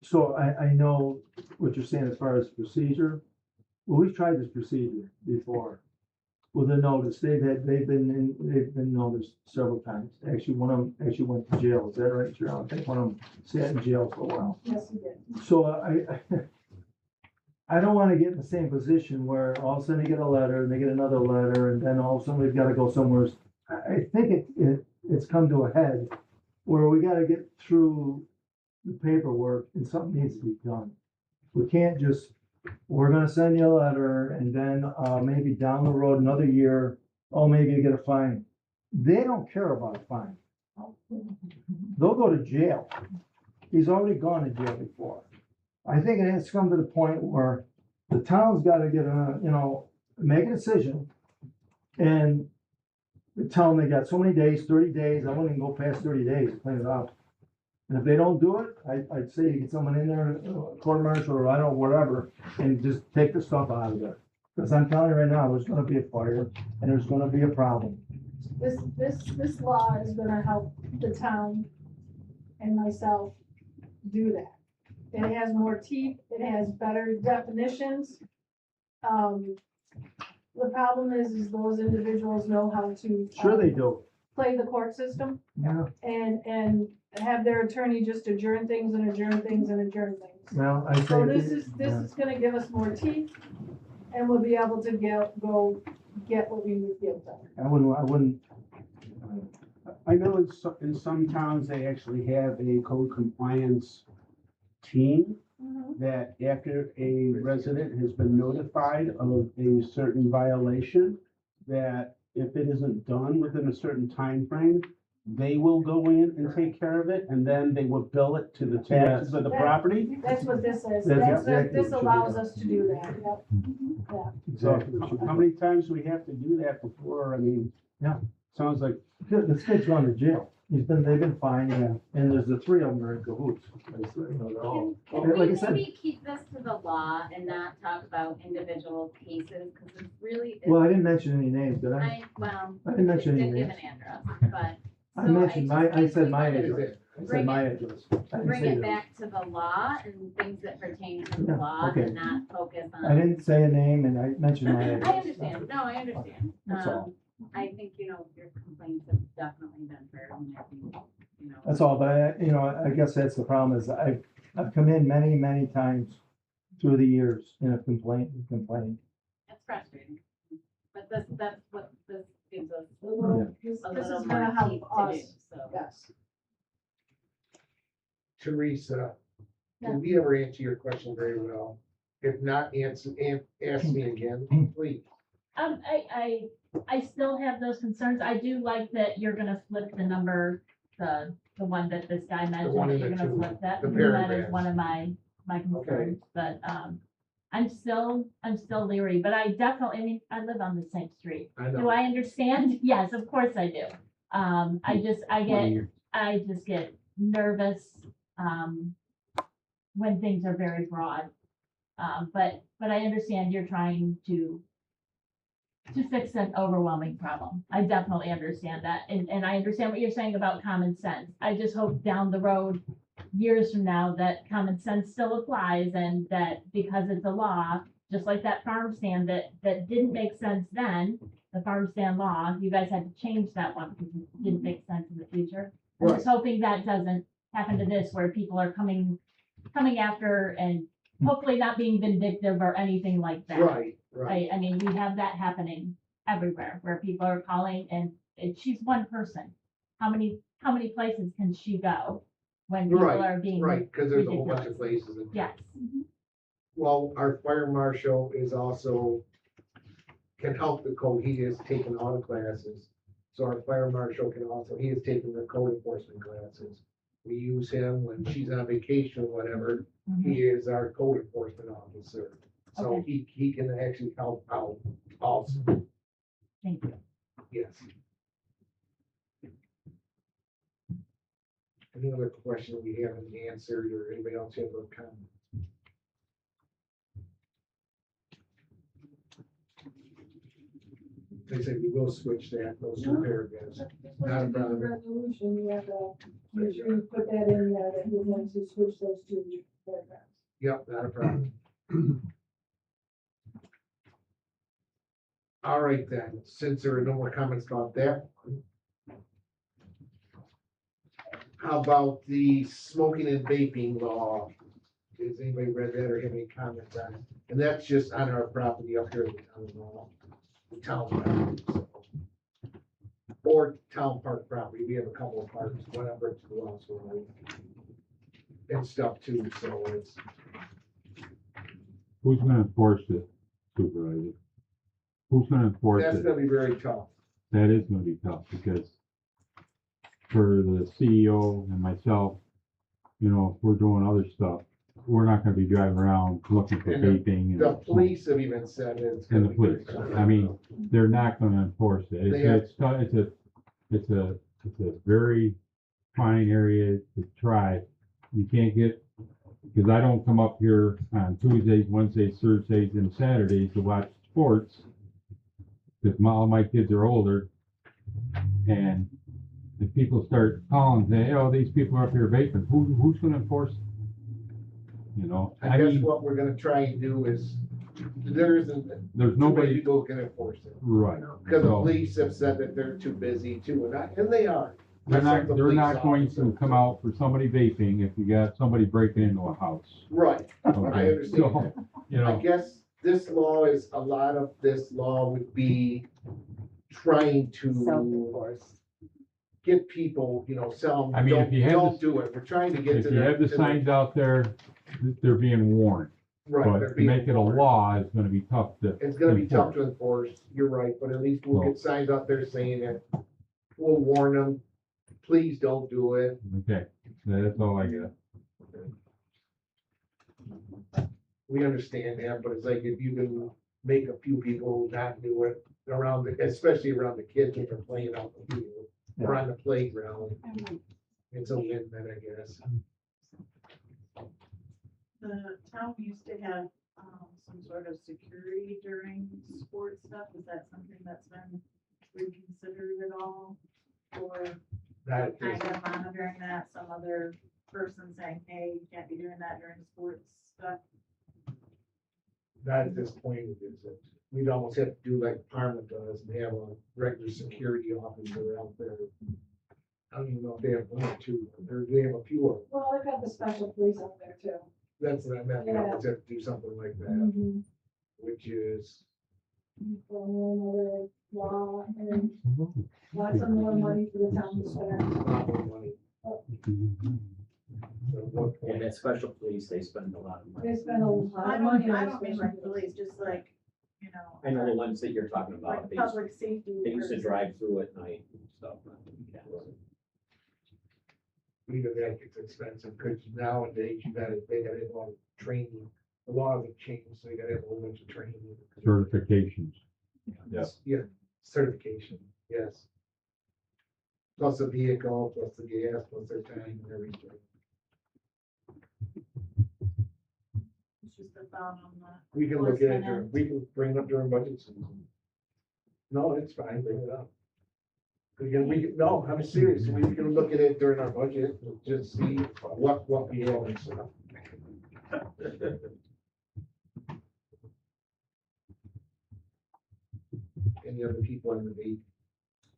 So I know what you're saying as far as procedure. Well, we've tried this procedure before. With a notice, they've been noticed several times. Actually, one of them actually went to jail. Is that right, Cheryl? I think one of them sat in jail for a while. Yes, we did. So I don't wanna get in the same position where all of a sudden they get a letter, and they get another letter, and then all of a sudden we've gotta go somewhere. I think it's come to a head where we gotta get through the paperwork and something needs to be done. We can't just, we're gonna send you a letter and then, maybe down the road, another year, oh, maybe you get a fine. They don't care about a fine. They'll go to jail. He's already gone to jail before. I think it has come to the point where the town's gotta get make a decision. And tell them they got so many days, 30 days, I wouldn't even go past 30 days to clean it up. And if they don't do it, I'd say you get someone in there, court martial or I don't know, whatever, and just take the stuff out of there. Because I'm telling you right now, there's gonna be a fire and there's gonna be a problem. This law is gonna help the town and myself do that. It has more teeth, it has better definitions. The problem is those individuals know how to. Sure they do. Play the court system Yeah, and have their attorney just adjourn things and adjourn things and adjourn things. well, I So think. this is gonna give us more teeth, and we'll be able to go get what we would give them. I wouldn't, I know in some towns, they actually have a code compliance team that after a resident has been notified of a certain violation, that if it isn't done within a certain time frame, they will go in and take care of it, and then they will bill it to the taxes of the property. That's what this is. That's exactly This what should be allows done. us to do that, yep. Yeah. exactly. what you How many times do we have to do that before? I mean. Yeah. Sounds like, This kid's gone to jail. They've been fined, and there's the three of them are in cahoots. They're all- Can Like I we said, maybe keep this to the law and not talk about individual cases, because it's really. well, I didn't mention any names, did I? Well. I didn't mention any Didn't give names. an address, but I So mentioned my, I just said think my we Is address. it? I said Bring my it- address. I didn't bring say it that. back to the law and things that pertain to the Yeah, law okay. and not focus on. I didn't say a name and I mentioned my address. I understand, no, I understand. That's all. I think, your complaints have definitely been heard, and I think, That's all, but I guess that's the problem is I've come in many, many times through the years in a complaint. it's frustrating. But that's what this gives us A little- Yeah. This a this little is gonna more teeth help to do, us, so. yes. Teresa, did we ever answer your question very well? If not, ask me again, please. I still have those concerns. I do like that you're gonna flip the number, the one that this guy mentioned, one that and you're the gonna two, flip that. the That is paragraphs. one of my concerns, but, I'm still leery, but I definitely, I mean, I live on the same street. I Do know. I understand? Yes, of course I do. I just get nervous, when things are very broad. But I understand you're trying to fix an overwhelming problem. I definitely understand that. And I understand what you're saying about common sense. I just hope down the road, years from now, that common sense still applies and that because it's a law, just like that farm stand that didn't make sense then, the farm stand law, you guys had to change that one because it didn't make sense in the future. I'm just hoping that doesn't happen to this where people are coming after and hopefully not being vindictive or anything like that. Right. I mean, we have that happening everywhere where people are calling and she's one person. How many places can she go when people are being? Right, because there's a whole bunch of ridiculous? places. Yes. Well, our fire marshal is also, can help the code, he has taken all the classes. So our fire marshal he has taken the code enforcement classes. We use him when she's on vacation or whatever, he is our code enforcement officer. So he can actually help out also, Thank you. yes. Any other question we haven't answered or anybody else have a comment? They said we will switch those two paragraphs. When you do the resolution, you have to make sure you put that in there, that you're going to switch those two paragraphs. Yep, not a problem. All right then, since there are no more comments about that. How about the smoking and vaping law? Has anybody read that or have any comments on it? And that's just on our property up here at the town hall, the town property, so. Or town park property, we have a couple of parks, whatever it's belongs to. And stuff too, so it's. Who's gonna enforce it, Supervisor? Who's gonna enforce That's it? gonna be very tough. That is gonna be tough, because for the CEO and myself, if we're doing other stuff, we're not gonna be driving around looking for And the- vaping. The and police have even said it's. And gonna the be very police, tough. I mean, they're not gonna enforce it. They have- It's a very fine area to try. You can't get, because I don't come up here on Tuesdays, Wednesdays, Thursdays, and Saturdays to watch sports. Because all my kids are older. And if people start calling, say, oh, these people are up here vaping, who's gonna enforce it? I guess mean, what we're gonna try and do is, there isn't. there's too many nobody, people who can enforce it. right. Because the So- police have said that they're too busy too, and they are. They're I not, sent the they're police not going to officer, come so- out for somebody vaping if you got somebody breaking into a house. Right, I Okay, understand so, that. I guess this law is, a lot of this law would be trying to Self-enforced. get people, sell I them, mean, if you have don't this- do it. We're trying to get if to you have the to signs out there, they're being warned. Right, But they're to being make it a warned. law is gonna be tough to. It's gonna be tough enforce. to enforce, you're right, but at least we'll So- get signs out there saying that, we'll warn them, please don't do it. Okay, that's all I got. We understand that, but it's like if you can make a few people not do it around, especially around the kids when they're playing out the field or on the playground. It's a win-win, I guess. The town used to have, some sort of security during sports stuff. Is that something that's been reconsidered at all? Or That is, kind of monitoring that, some other person saying, hey, you can't be doing that during sports stuff. that at this point is it. We'd almost have to do like Parma does, and they have a regular security officer out there. I don't even know if they have one or two, they have a few of them. Well, they've got the special police out there too. That's what I meant, we almost have to do something like that, Mm-hmm. which is, Another law and lots of more money for the town to spend. not more money. So what- And that special police, they spend a lot of money. They spend a lot I of money don't on mean special like police, just like, you know. I know the ones that you're talking Like about, public safety. they used to drive through at night and stuff. Yeah. Even that gets expensive, because nowadays they gotta have a lot of training, the laws have changed, so you gotta have a whole bunch of training. Certifications. Yeah, certification, yes. Plus the vehicle, plus the gas, plus their time and everything. It's just a thought on that. We can look at it, Enforcement during- we can bring it up during budget season. No, it's fine, bring it up. No, I'm serious, we can look at it during our budget, just see what we have and stuff. Any other people in the debate?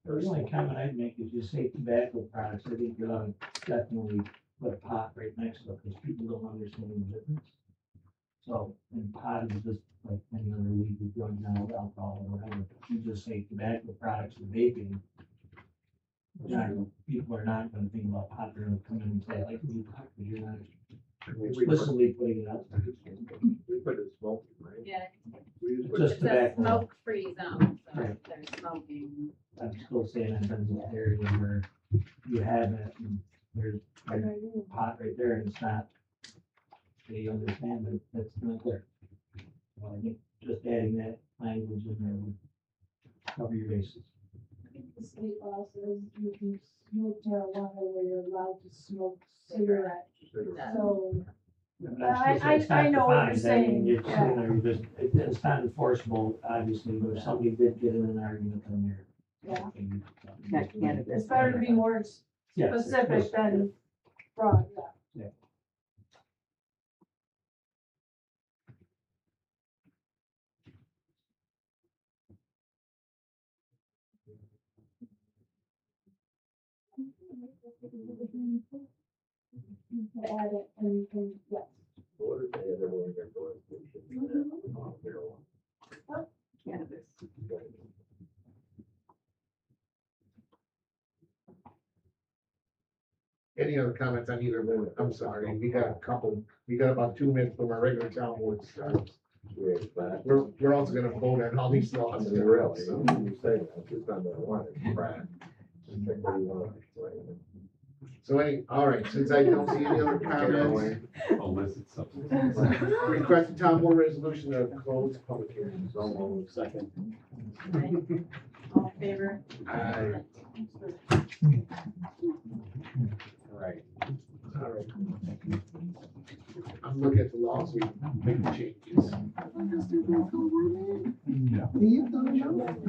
The only comment I'd make is just say tobacco products, I think you ought to definitely put pot right next to it, because people don't understand the difference. So, and pot is just like any other legal drug now, alcohol or whatever, you just say tobacco products and vaping. People are not gonna think about pot, they're gonna come in and say, like, you pot, because you're not explicitly putting it out there. We put it smoking, right? Yeah. Just It's a tobacco. smoke-free zone, so Right. if they're smoking. I'm still saying in terms of areas where you have it, and there's pot right there, and it's not, they understand that that's not there. So I think just adding that language in there would cover your bases. I think the state law says you can smoke marijuana where you're allowed to smoke cigarettes. So, Yeah, but that's I- just- it's I not know what you're defined. I mean, saying, you're yeah. sitting there, you just, it's not enforceable, obviously, but if somebody did get in an argument, then you're. yeah, it's better to be more Yeah. specific than broad, yeah. You can add it and you can, yes. Cannabis. Any other comments on either one? I'm sorry, we got about 2 minutes from our regular town board starts. We're also gonna vote on all these laws. So- So all right, since I don't see any other comments, Illicit substances. request the town board resolution to close public hearing. Second. All in favor? Aye. Right. All right. I'm looking at the laws, we make changes. No.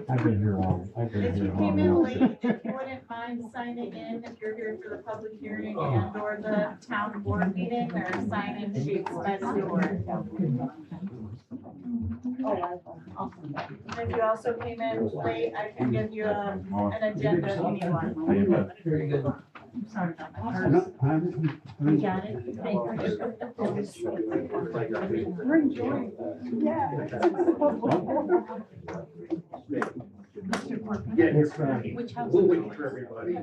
I've been here all, I've been If you here came in long late, enough. if you wouldn't mind signing in, if you're here for the public hearing and or the town board meeting, there are sign-in sheets by the door. If you also came in late, I can give you an agenda if you need one. Very good. I'm sorry about my purse. You got it? We're enjoying it. Yeah. It's, Which house? We'll wait for everybody.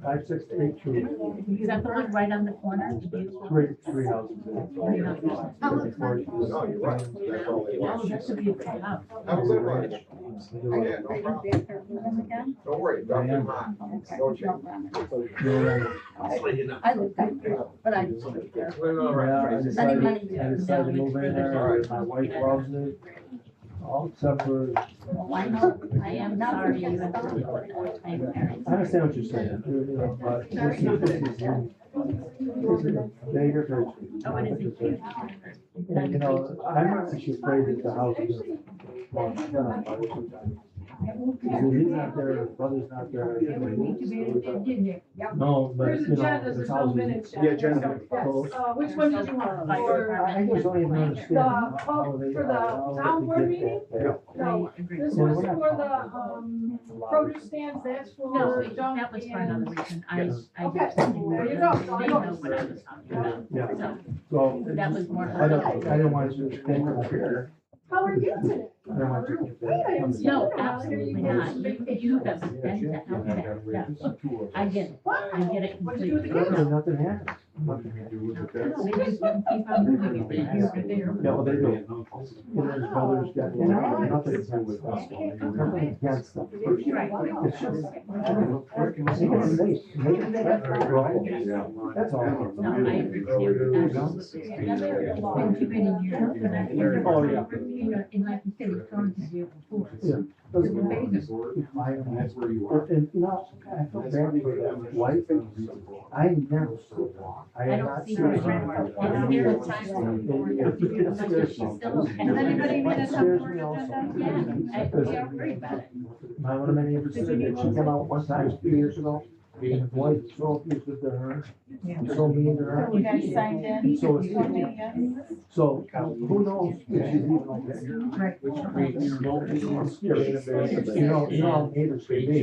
5682, Is that the one right on the corner? three houses. Oh, you're right. Oh, that should be a big house. Don't worry, drop your mind. I live back there, but I just live there. I decided to move in there, my wife loves it, all except for, Well, I know, I am sorry you have to live with that. I am very I understand what you're saying, you know, but this is a bigger picture. Oh, it is a huge. And, you know, I'm not actually afraid that the house is. Well, Because he's not there, his brother's not there. I think we- No, but There's you know, agendas, it's there's no always. minutes yet. Yeah, agenda. Yes, which one did you want? For I just don't even understand. the, how they- for the how they town board get meeting? that there. No, this was for the, produce stands, that's for. No, junk that was for and- another reason. I Okay, just. there you go. They know what I was talking about. Yeah, So so. that was more. I didn't want you to think up here. How are you today? I don't want you to think Hey, I haven't that. seen No, you. absolutely not. You have been to healthcare. Yeah. I get it. I get it What'd you do with the completely. kids? Nothing happened. Nothing happened. They just keep on moving it here and there. Yeah, well, they do. You know, his brother's got, nothing against us. Nothing against them. It's just, make it safe, make it better, right? That's all. No, I agree with you. Absolutely. Been too many years. Oh, yeah. You know, and like you said, it's going to be before. Yeah. And no, I feel bad for that wife. I never saw that. I have don't not see seen her it. anymore. And there are times when It scares she's me. still okay. Does anybody need a It scares temporary me also. agenda? Yeah, we are worried about it. One of my neighbors said that she came out one time 2 years ago, and his wife was so abusive to her, so mean to her. You guys signed in? So, Okay, yes. so who knows if she's even okay. It's scary. You know how neighbors can be.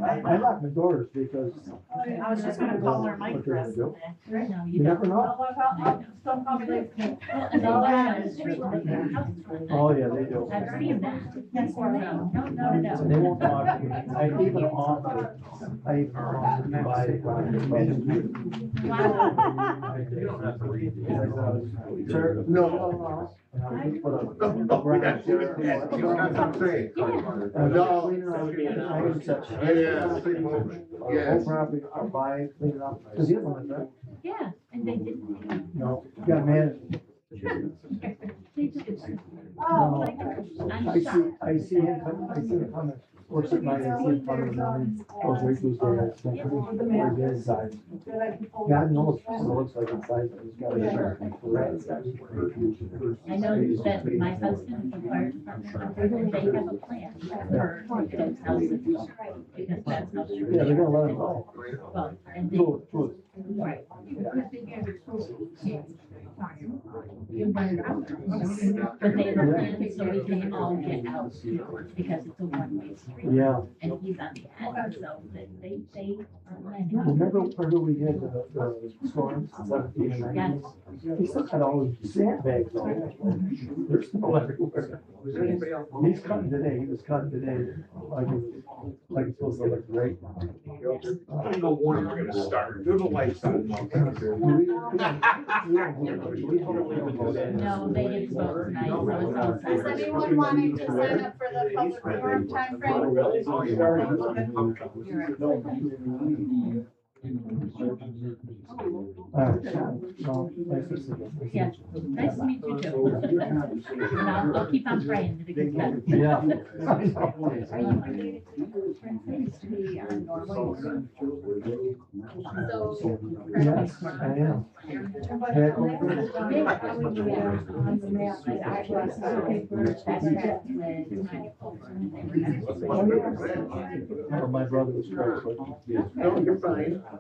I lock my doors because. I was just gonna call her Mike What they're gonna do. No, You never know. Don't call me later. Well, and they live on the street, like their house is right there. Oh, yeah, they do. I've seen that. Yes, we're No, no. They won't talk to me. I even offered to buy it. Sir, no. And I just put a garage there. That's what I'm saying. And No. I'll clean it up. I use that. Yes. Whole property, I'll buy it, clean it up, cause he doesn't like that. Yeah, and they didn't. No, got mad. They just. Oh, I'm I see shocked. him coming, works at night, I see him coming in the morning, goes right through his day, where's the inside. God knows, what it looks like inside, but he's got a. I know that my husband and the fire department, they have a plan for those houses, because that's how. Yeah, they're gonna let him go. Well, and they, True. right. But they have a plan so we can all get out, because it's a one-way street. Yeah. And he's on the end, so they are planning. Remember where we had the storms, 17 and 19? He still had all his sandbags on. There's snow everywhere. He's cutting today, he was cutting today, like it's supposed to look great. I don't know when we're gonna start. There's a lights on. No, they didn't vote tonight, so it's all set. Is anyone wanting to sign up for the public forum timeframe? No, nice to see you. Yeah, nice to meet you too. And I'll keep on praying that it gets better. Yeah. So, Yes, I am. Well, my brother was first, but. No, you're fine. I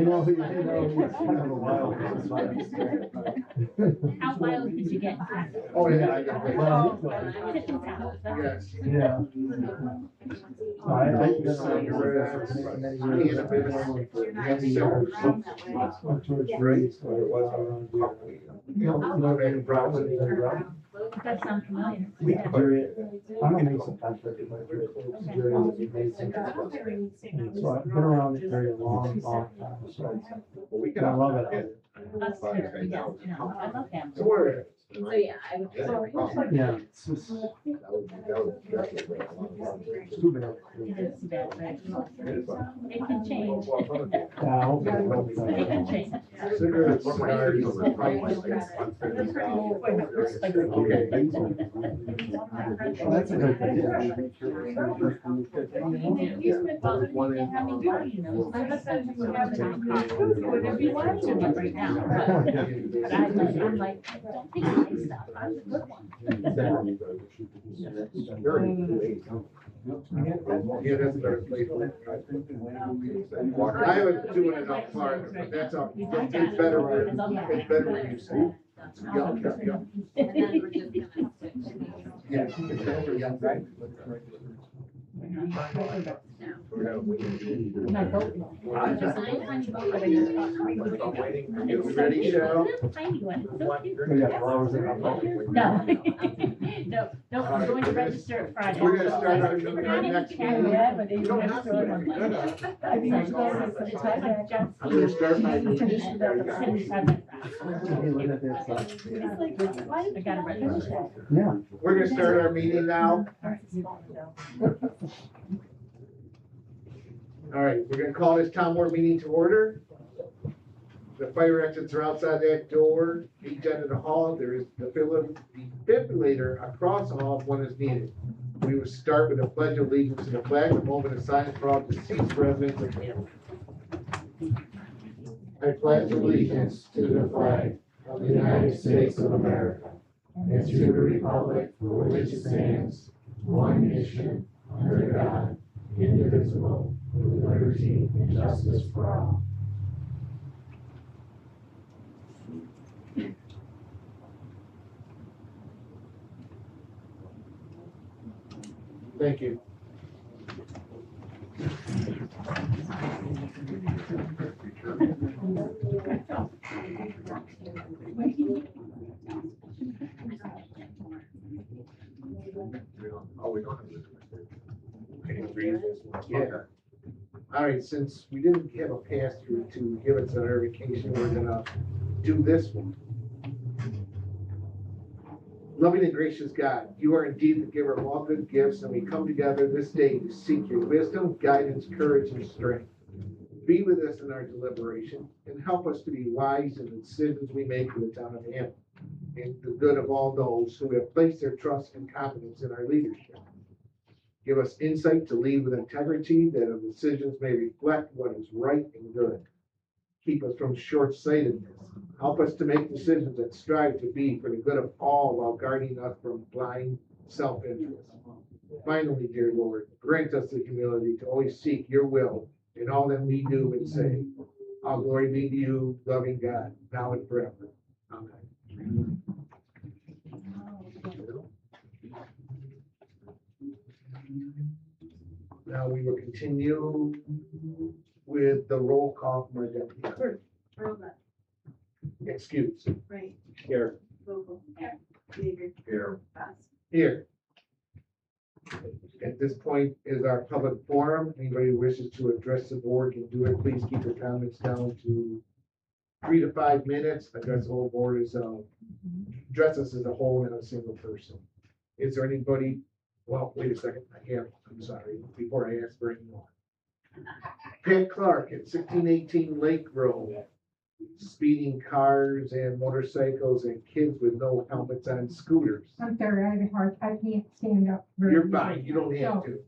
know, he's kind of a wild one. How wild could you get? Oh, yeah, I got it. Well, Kitchen towels, that's it. Yes. yeah. I've been around here for many years. Many years. Went to a tree, so it was around here. You know, in Broward, That sounds familiar. Jerry, I'm a Mason contractor, but Jerry was a Mason. So I've been around the area a long time, so I love it. Us too, yes, no, I love them. So where? So, yeah, I would. So it looks like. Yeah, it's just too bad. It is bad, but it can change. Yeah, I hope so. It can change. Cigarettes, cigars, Okay. Well, that's a good thing. Whatever you want to do right now. But I'm like, don't take my stuff. I'm the good one. Yeah, that's a better place. I haven't doing it out far, but that's all, it's better when you say. Yeah, yeah, yeah. And then we're just gonna switch. Yes, it's better, yeah, right. My boat. You ready, Cheryl? Tiny one. It's so cute. We got flowers in our boat. No. No, I'm going to register Friday. We're gonna start our meeting our next meeting. Yeah, but You don't have to. I mean, it's I'm gonna start my meeting. I gotta register. Yeah. We're gonna start our meeting now. All right, we're gonna call this town board meeting to order. The fire exits are outside that door, each end of the hall. There is the defibrillator across the hall if one is needed. We will start with a pledge of allegiance to the flag, a moment of silence for all deceased residents of Hamilton. I pledge allegiance to the flag of the United States of America and to the republic for which it stands, one nation, under God, indivisible, with liberty and justice for all. Thank you. Yeah. All right, since we didn't have a pass-through to give us a verification, we're gonna do this one. Loving and gracious God, you are indeed the giver of all good gifts, and we come together this day to seek your wisdom, guidance, courage, and strength. Be with us in our deliberation and help us to be wise in the decisions we make for the town of Hampton and the good of all those who have placed their trust and confidence in our leadership. Give us insight to lead with integrity, that our decisions may reflect what is right and good. Keep us from short-sightedness. Help us to make decisions that strive to be for the good of all while guarding us from blind self-interest. Finally, dear Lord, grant us the humility to always seek your will in all that we do and say. All glory be to you, loving God, now and forever. Amen. Now we will continue with the roll call from our deputy clerk. Robot, Excuse. right, Here. Vogel. David. Here. Best. Here. At this point is our public forum. Anybody who wishes to address the board can do it. Please keep your comments down to 3 to 5 minutes. Address the whole board as address us as a whole and a single person. Is there anybody? Well, wait a second. I'm sorry. Before I ask for any more. Pat Clark at 1618 Lake Road. Speeding cars and motorcycles and kids with no helmets on scooters. I'm sorry, I can't stand up. very You're well. fine. You don't have to.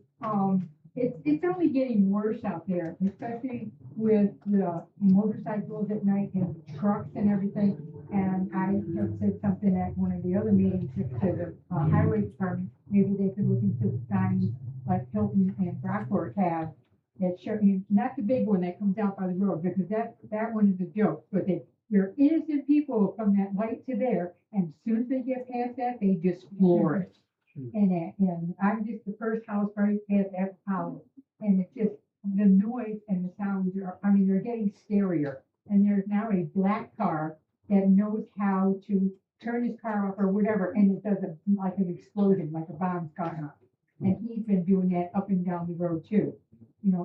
It's only getting worse out there, especially with the motorcycles at night and trucks and everything. And I have said something at one of the other meetings to the highway department, maybe they could look into the signs like Hilton and Brockport have. That show, not the big one that comes out by the road, because that one is a joke, but they're innocent people from that light to there, and as soon as they get past that, they just floor it. And I'm just the first house right past that house, and it's just, the noise and the sounds are, they're getting scarier. And there's now a black car that knows how to turn his car off or whatever, and it does like an explosion, like a bomb's gone off. And he's been doing that up and down the road too.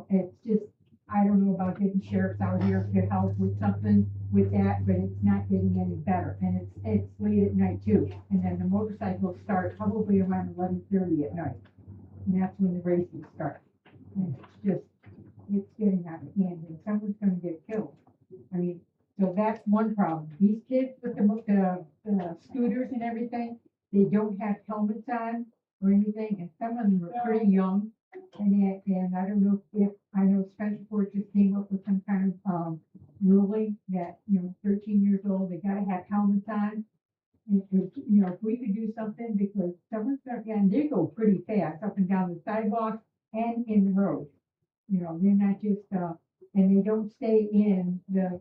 It's just, I don't know about getting sheriffs out here to help with something with that, but it's not getting any better, and it's late at night too. And then the motorcycles start probably around 11:30 at night, and that's when the races start. And it's getting out of hand, and someone's gonna get killed. I mean, so that's one problem. These kids with the scooters and everything, they don't have helmets on or anything, and some of them are pretty young. And I don't know if, I know Spencerport just came up with some kind of, ruling that, 13 years old, they gotta have helmets on. And if we could do something, because someone's and they go pretty fast up and down the sidewalk and in the road. They're not just, and they don't stay in the,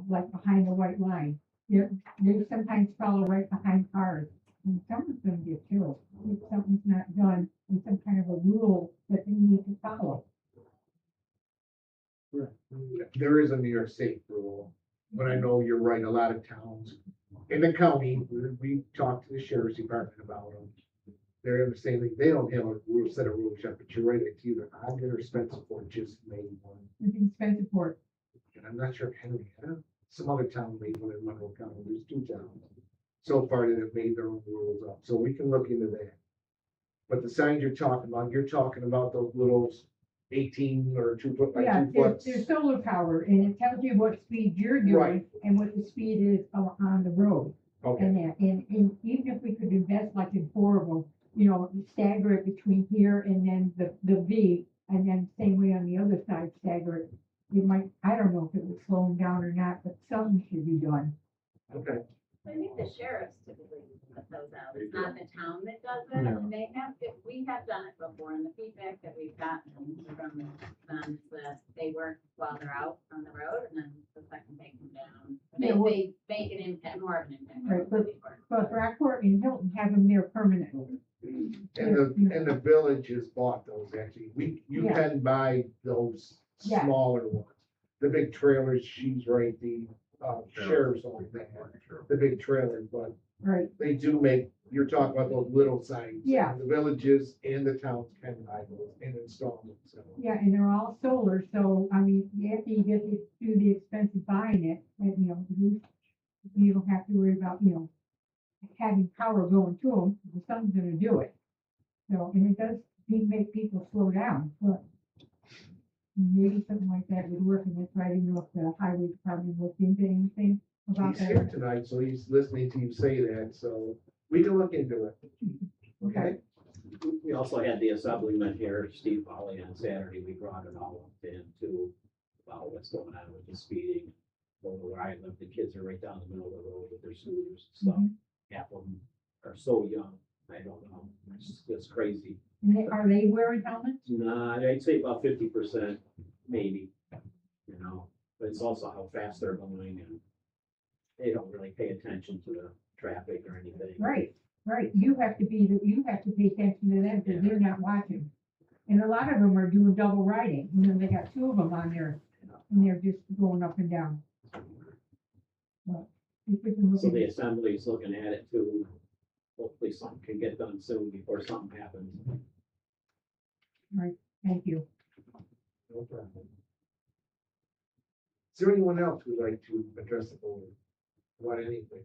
like behind the white line. They sometimes follow right behind cars, and someone's gonna get killed if something's not done in some kind of a rule that they need to follow. There is a New York State rule, but I know you're right, a lot of towns in the county, we talked to the sheriff's department about them. They're in the same thing, they don't have a rule, set of rules yet, but you're right, it's either Ogden or Spencerport just made one. I think Spencerport, And I'm not sure if Henrietta, some other town made one in Monroe County, there's 2 towns so far that have made their own rules up, so we can look into that. But the signs you're talking about those little 18 or 2 foot by yeah, 2 foot. they're solar powered, and it tells you what speed you're doing Right. and what the speed is on the road. Okay, And even if we could invest like in 4 of them, stagger it between here and then the V, and then same way on the other side, stagger it. You might, I don't know if it would slow them down or not, but something should be done. okay. I think the sheriffs typically put those out, it's not the town that does it, and they have, we have done it before, and the feedback that we've gotten from them is that they work while they're out on the road, and then the second they come down, Yeah, well- they make an impact, more of an impact. Right, than they work. But Rockport and Hilton have them there permanently. And the village has bought those actually. You Yeah. can buy those Yeah. smaller ones. The big trailers, she's right, the sheriff's on that, the big trailer, but Right, they do make, you're talking about those little signs. Yeah. The villages and the towns can buy those and install them, so. yeah, and they're all solar, so, I mean, after you get through the expense of buying it, and, you don't have to worry about, having power going to them, the sun's gonna do it. So, and it does make people slow down, but maybe something like that would work, and that's why I didn't know if the highway department looked into anything about He's here that. tonight, so he's listening to you say that, so we can look into it. Okay? We also had the assemblyman here, Steve Polly, on Saturday. We brought it all up to him too, about what's going on with the speeding. Over where I live, the kids are right down the middle of the road with their scooters and stuff. Half of them are so young, I don't know, it's crazy. And are they wearing helmets? Nah, I'd say about 50%, maybe, but it's also how fast they're going and they don't really pay attention to the traffic or anything. Right, you have to pay attention to them, because they're not watching. And a lot of them are doing double riding, they got 2 of them on there, and they're just going up and down. But if we can look So at the it, assembly's looking at it too. Hopefully something can get done soon before something happens. thank you. No problem. Is there anyone else who'd like to address the board about anything?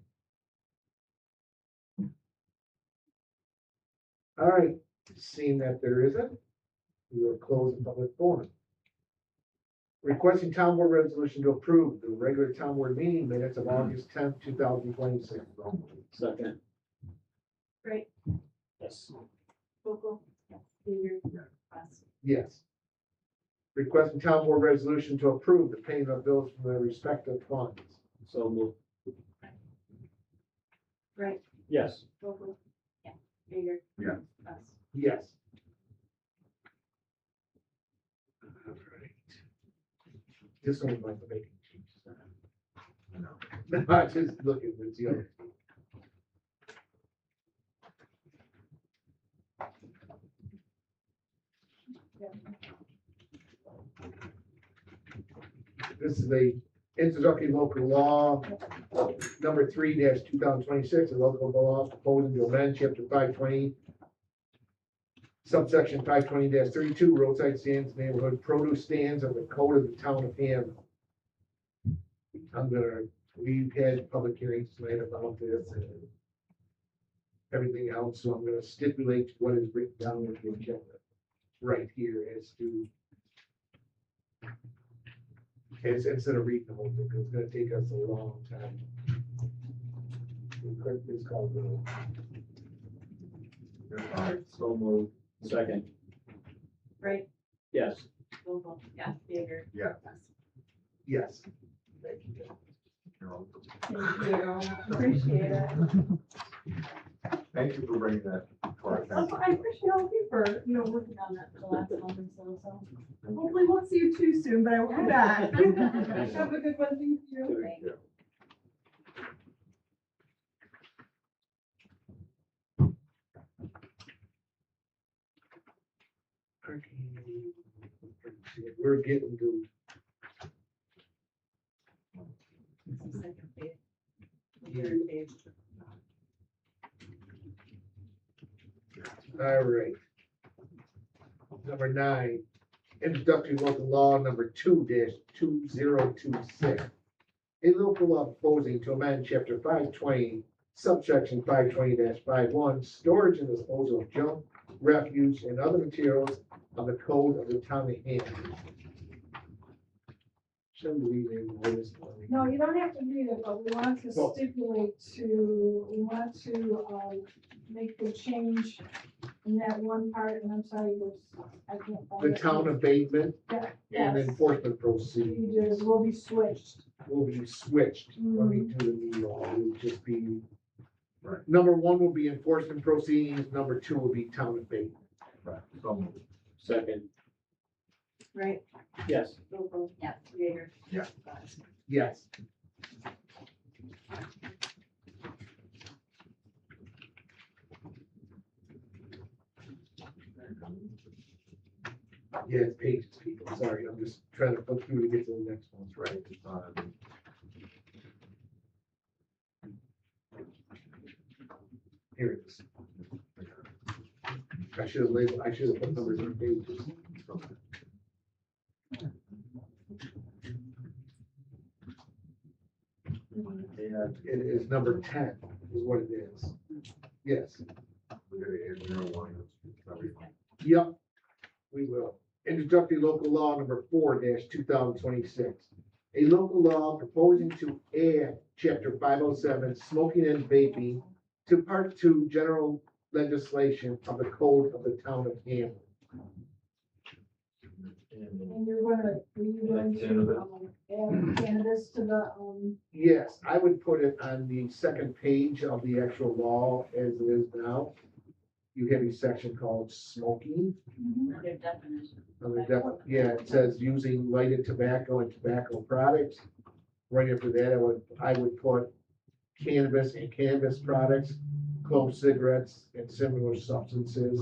All right, seeing that there isn't, we will close the public forum. Requesting town board resolution to approve the regular town board meeting minutes of August 10th, 2026. Second, Right, yes. Vogel, David, West. Yes. Requesting town board resolution to approve the payment of bills from their respective funds. So move. Right, Yes. Vogel. Yeah. David. Yeah. West. Yes. All right. This one might be making changes. No, I just looking at the other. This is a introductory local law, number 3-2026, a local law proposing to amend chapter 520, Subsection 520-32, roadside stands, neighborhood produce stands of the code of the town of Hammond. We've had public hearings tonight about this and everything else, so I'm gonna stipulate what is written down in the agenda right here as to, instead of reading the whole thing, 'cause it's gonna take us a long time. It's called So moved. Second. Right, Yes. Vogel, yes, Biegert. Yeah. Yes. Thank you. Thank you, appreciate it. Thank you for bringing that to our attention. I appreciate all of you for, working on that for the last month or so. Hopefully won't see you too soon, but I will be back. Have a good one, thank you. Thank you. We're getting to, It's the second page. The third page. all right. Number 9, introductory local law number 2-2026. A local law proposing to amend chapter 520, subsection 520-51, storage and disposal of junk, refuse, and other materials of the code of the town of Hammond. Shall we read this one? No, you don't have to read it, but we want to Well- stipulate make the change in that one part, and I'm sorry, I can't find The it. town abatement Yeah, and yes. enforcement proceedings Procedures will be switched. will be switched when we do the new law. It will just be, number 1 will be enforcement proceedings, number 2 will be town abatement. Right. So moved. Second. Right, Yes. Vogel, yes, Biegert. Yeah. Yes. Yeah, it's pages, people. Sorry, I'm just trying to flip through to get to the next one. Right. Here it is. I should have put numbers on pages. And it is number 10 is what it is. Yes. Yep, we will. Introductory local law number 4-2026. A local law proposing to add chapter 507 smoking and vaping to part 2 general legislation of the code of the town of Hammond. And you're going to add cannabis to the, Yes, I would put it on the second page of the actual law as it is now. You have a section called smoking. Under definition. Yeah, it says using lighted tobacco and tobacco products. Right after that, I would put cannabis and cannabis products, clove cigarettes and similar substances.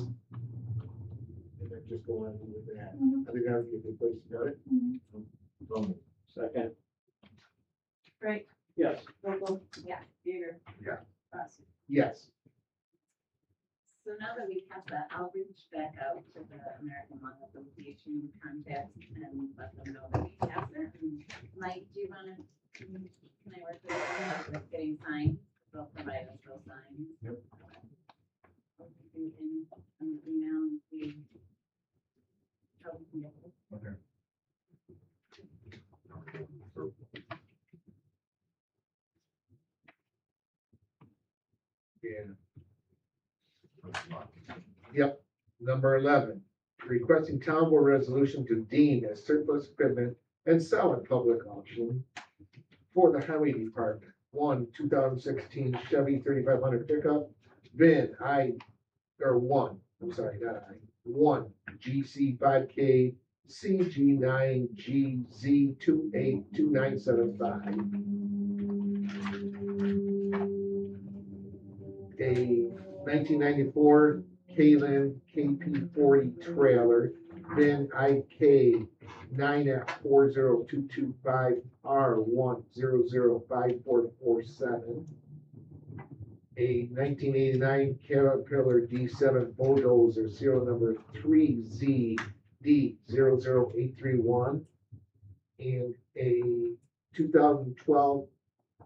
And then just go on with that. I think that would be a good place to go. So moved. Second. Right, Yes. Vogel, yes, Biegert. Yeah. Ross. Yes. So now that we have that, I'll reach back out to the American Lung Association contacts and let them know that we have it. And Mike, do you wanna, can I work with you with getting signs? They'll provide us those signs. Yep. You can send an email and see how we can get this. Okay. Yeah. Yep, number 11, requesting town board resolution to deem as surplus equipment and sell at public auction for the highway department. 2016 Chevy 3500 pickup, VIN one GC 5K CG9GZ 282975. A 1994 Kalen KP40 trailer, VIN IK 9F40225R100547. A a 1989 Caterpillar D7 bulldozer, serial number 3ZD00831, and a 2012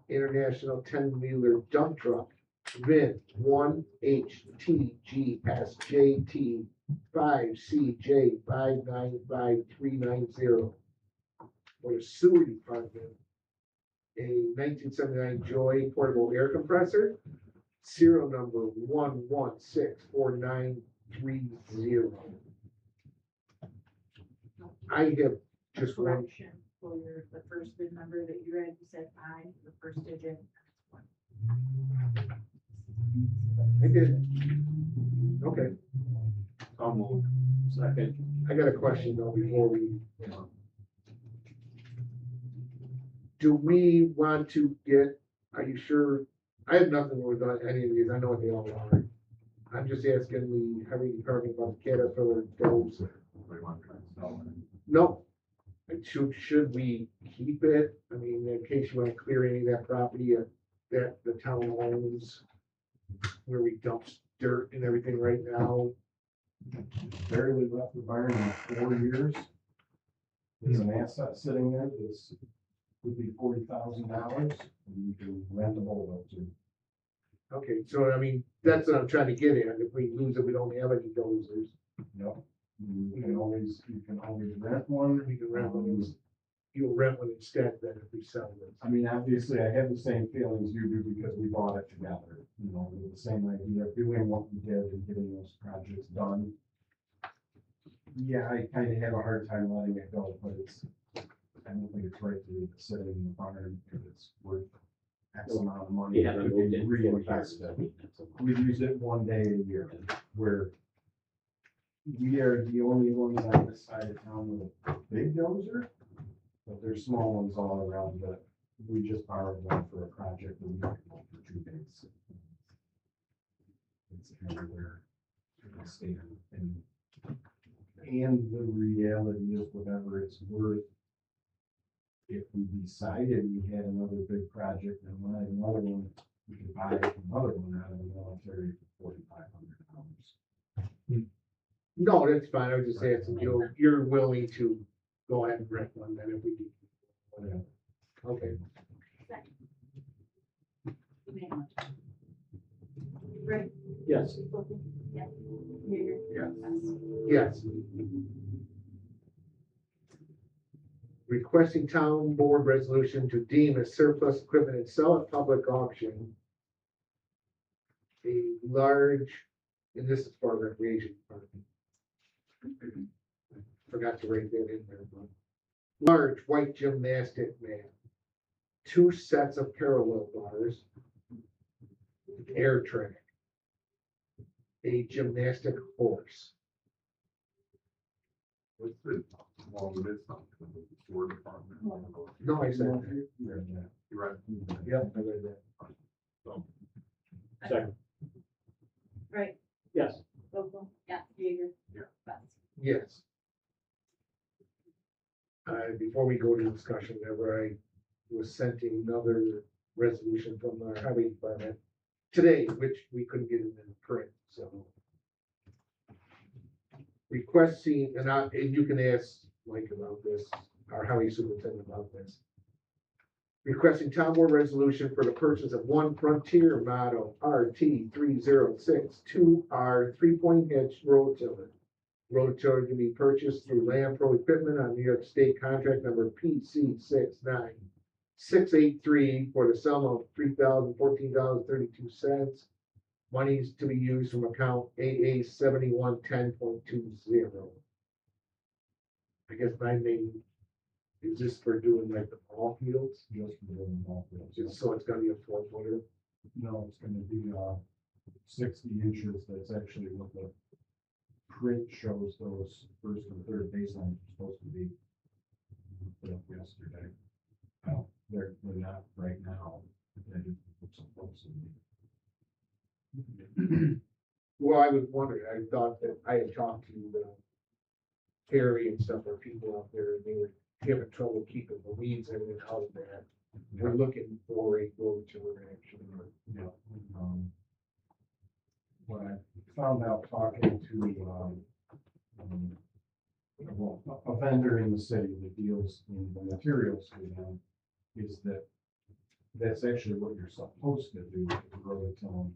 International 10-wheeler dump truck, VIN 1HTGS-JT5CJ595390, for the sewer department. A 1979 Joy portable air compressor, serial number 1164930. I have just one. Correction for the first bid number that you read, you said I, the first digit. I did. Okay, Second. I got a question though before we. Do we want to get, are you sure? I have nothing with any of these, I know what they all are. I'm just asking the highway department about the Caterpillar dozer. No. Should we keep it? I mean, in case you want to clear any of that property that the town owns, where we dump dirt and everything right now. Barely left the barn in 4 years. There's an asset sitting there that's, would be $40,000, and you can rent the whole up to. Okay, so I mean, that's what I'm trying to get at. If we lose it, we don't have any dozers. Yep. You can always rent one. We can rent one. You'll rent one instead then if we sell it. I mean, obviously, I have the same feelings you do because we bought it together, you know, with the same idea of doing what we did and getting those projects done. Yeah, I kind of have a hard time letting it go, but I don't think it's right to leave it sitting in the barn if it's worth X amount of money. You haven't moved it Really for fast. years. We use it one day a year, where we are the only ones on this side of town with a big dozer, but there's small ones all around, but we just borrowed one for a project that we had for 2 days. It's everywhere. It'll stay and the reality is whatever it's worth, if we decided we had another big project and wanted another one, we could buy another one out of the military for $4,500. No, that's fine. I was just asking, you're willing to go ahead and rent one then if we do. Whatever. Okay. Right. Yes. Yeah. Yes. Requesting town board resolution to deem as surplus equipment and sell at public auction a large, and this is for recreation department. Forgot to write that in there. But large white gymnastic mat, 2 sets of parallel bars, air track, a gymnastic horse. What's this? Well, it's not the sewer department. No, I said that. You're right. Yep, I read that. So, Second. Right. Yes. Vogel? Yeah. Jaeger? Yeah. Best. Yes. Before we go to discussion, whenever I was sent another resolution from our highway department today, which we couldn't get in print, so. Requesting, and you can ask Mike about this, our highway superintendent about this. Requesting town board resolution for the purchase of one Frontier model RT 3062R 3-point hitch rototiller. Rototiller can be purchased through Land Pro Equipment on New York State contract number PC 69683 for the sum of $3,014.32. Monies to be used from account AA 7110.20. I guess my name is this for doing like the ball fields? Just for doing the ball fields. So it's gonna be a 4-footer. No, it's gonna be 60 inches. That's actually what the print shows those first and third baselines are supposed to be. Put up yesterday. Well, they're not right now. They're supposed to be. Well, I was wondering, I thought that I had talked to Harry and stuff, or people out there, and they were having trouble keeping the weeds and everything out of that. We're looking for a road to actually. Yeah, what I found out talking to, well, a vendor in the city that deals in the materials for them, is that that's actually what you're supposed to do, is really tell them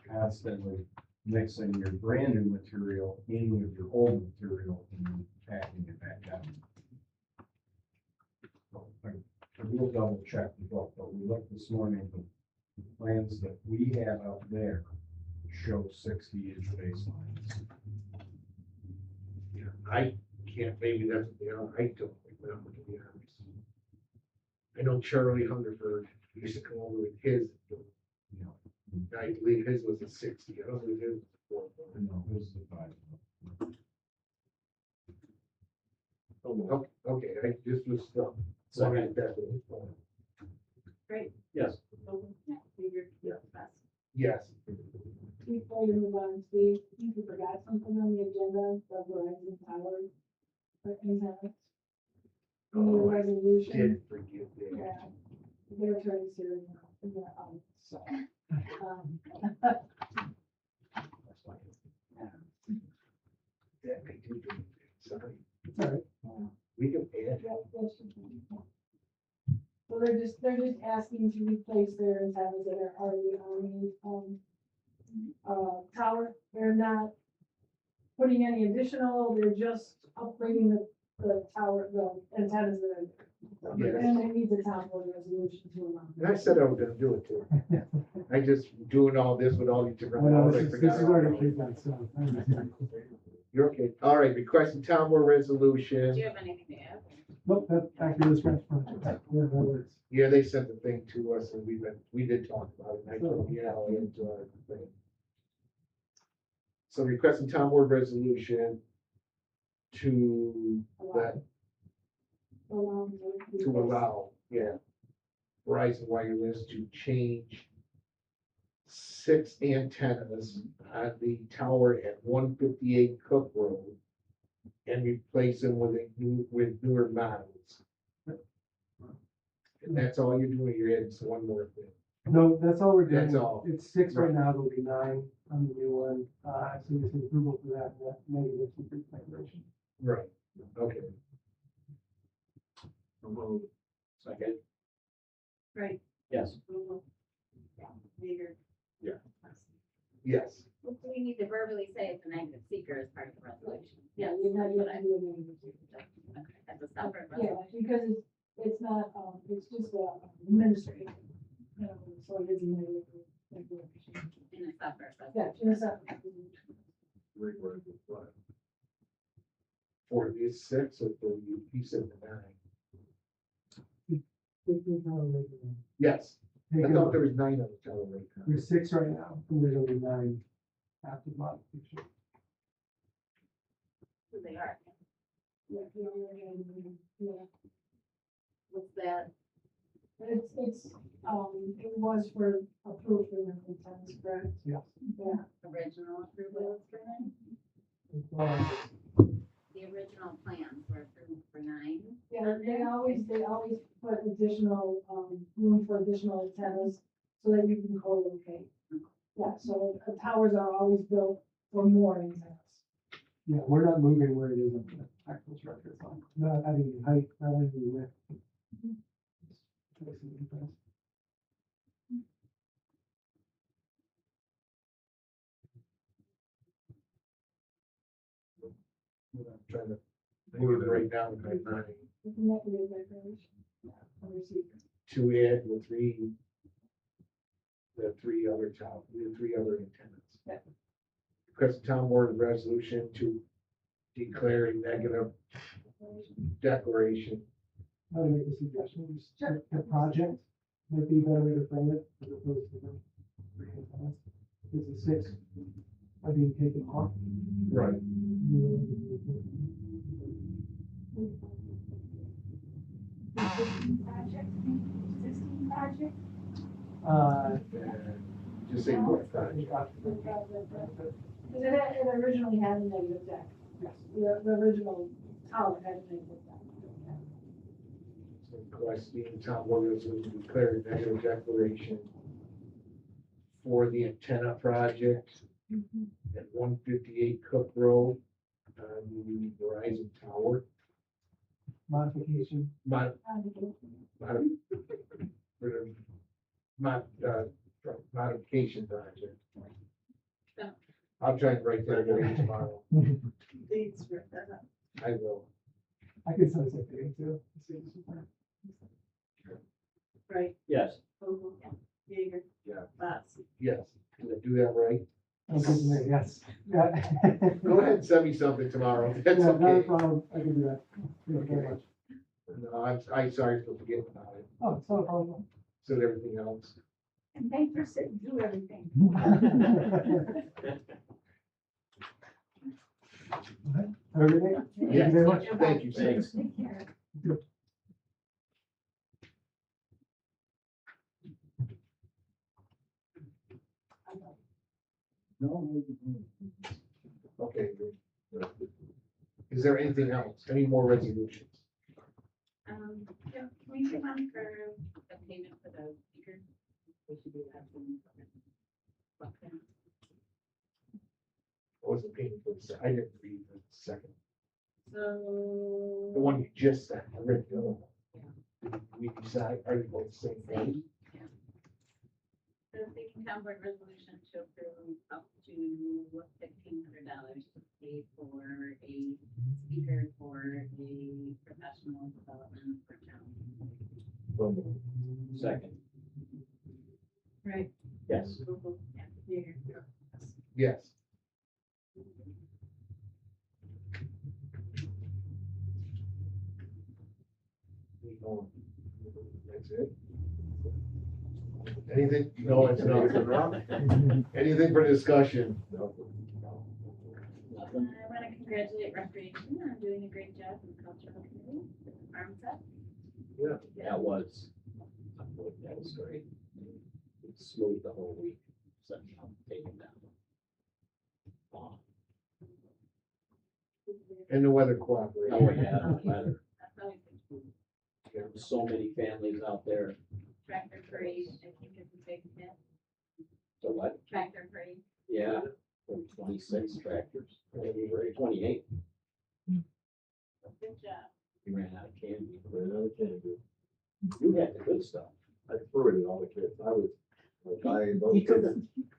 constantly mixing your brand new material in with your old material and then packing it back out. So I will double check the book, but we looked this morning, the plans that we have out there show 60-inch baselines. Yeah, I can't, maybe that's what they are, I don't remember, to be honest. I know Charlie Hungerford used to come over with his, you know, I believe his was a 60, I don't believe his was a 4. No, this is a 5. Oh, okay, I just was, so I got that. Great. Yes. Yeah. Yes. Before you move on, Steve, you forgot something on the agenda, the Verizon Tower. Antennas. The Oh, I resolution. did forget that. Yeah. Their attorney's here now, and they're out, so. Yeah, I do, sorry. Sorry. We can add. So they're just asking to replace their antennas that are already on the, tower. They're not putting any additional, they're just upgrading the tower, the antennas that are there. Yes. And they need the town board resolution to allow. And I said I was gonna do it too. I just doing all this with all these different. Well, laws, I this forgot is all already about it. kicked out, so. I understand. You're okay. All right, requesting town board resolution. Do you have anything to add? Nope, that's actually the scratch part. Yeah, that works. Yeah, they sent the thing to us and we did talk about it. And I told them, yeah, I'll add to our thing. So requesting town board resolution to that, to allow, yeah, Verizon Wireless to change 6 antennas on the tower at 158 Cook Road and replace them with newer models. And that's all you're doing, you're adding one more thing. No, that's all we're doing. That's all. It's 6 right now, there'll be 9 on the new one. So you see approval for that, and that maybe with some big declaration. Right, okay. Second. Right. Yes. Bigger. Yeah. Yes. Well, do we need to verbally say it's a negative seeker as part of the resolution? Yeah, you're not gonna do anything. Okay, that's a separate Yeah, resolution. because it's not, it's just administrative, you know, so it isn't negative. In a separate Yeah, resolution. just that. Reword the what? For the 6 or for you said the 9? Yes, I thought there was 9 on the tower right now. There's 6 right now, and there'll be 9 after the modification. Who they are. Yeah, yeah. What's that? It's, it was for approved for the antennas, correct? Yeah. Yeah. Original approval is for 9? The original plans were approved for 9? Yeah, they always put additional, room for additional antennas so that you can co-locate. Yeah, so the towers are always built for more antennas. Yeah, we're not moving where it is on the actual structure. It's not adding any height, not adding any width. Basically, it does. I'm trying to move it right now in my mind You can make it a declaration. Yeah, receive. to add the 3 other antennas. Yeah. Request the town board resolution to declare a negative declaration. How to make a suggestion, just check the project, might be a better way to frame it, as opposed to the 3 antennas. Because the 6 are being taken off. Right. Just say what project. Because it originally had a negative deck. Yes. The original tower had a negative deck. So requesting town board resolution to declare a negative declaration for the antenna project at 158 Cook Road on the Verizon Tower. Modification. Modification project. I'll try and write that down tomorrow. Please write that up. I will. I could send something too. Right, Yes. Vogel, Jaeger, Yeah. Bats. Yes, did I do that right? Yes. Yeah. Go ahead and send me something tomorrow. That's Yeah, not a okay. problem. I can do that. Thank you very much. No, I'm sorry for forgetting about it. Oh, it's not a problem. So did everything else. And thanks for sitting through everything. Everything? Thank you very much. Thank you, sir. Thanks. Take care. Okay. Is there anything else? Any more resolutions? Yeah, can we do one for the payment for the speaker? We should do that. What was the payment for the second? I didn't read the second. So. The one you just said. I read the other one. Did we decide, are you both the same thing? The Thinking Town Board resolution to approve up to $1,500 to pay for a speaker for a professional development for town. Second. Right. Yes. Vogel, Jaeger. Yes. That's it. Anything? No, it's not. Anything for discussion? I want to congratulate Recreation on doing a great job in the cultural committee, with the farm set. That was great. It smooth the whole week, setting up, taking down. And the weather cooperated. Oh, yeah, the weather. That's always good. There were so many families out there. Tractor parade, I think is a big hit. So what? Tractor parade. Yeah, 26 tractors, maybe 28. Good job. We ran out of candy. You had the good stuff. I threw it at all the kids. I was, like, He took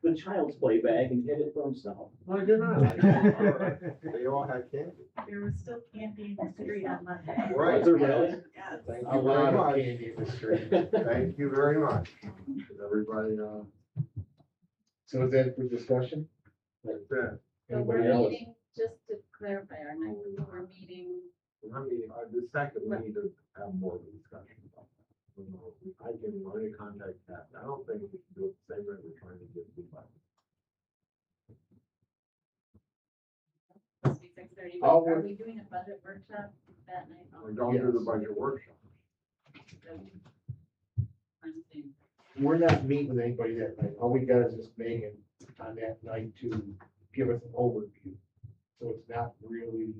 the child's play bag and hid it for himself. I did not. They all had candy. There was still candy in the street on Monday. Right. Was there really? Yes. Thank A you lot very of much. candy in the street. Thank you very much. Everybody, So is that for discussion? that's it. So Anybody we're else? meeting, just to clarify, our next, we're meeting, I mean, the second, we need to have more of a discussion. about that. You know, I can already contact Pat. I don't think we should do it the same way we're trying to get feedback. supposed to be 6:30, but I'll are work- we doing a budget workshop that night? We don't do the budget workshop. Wednesday. We're not meeting with anybody that night. All we got is just Megan on that night to give us an overview. So it's not really,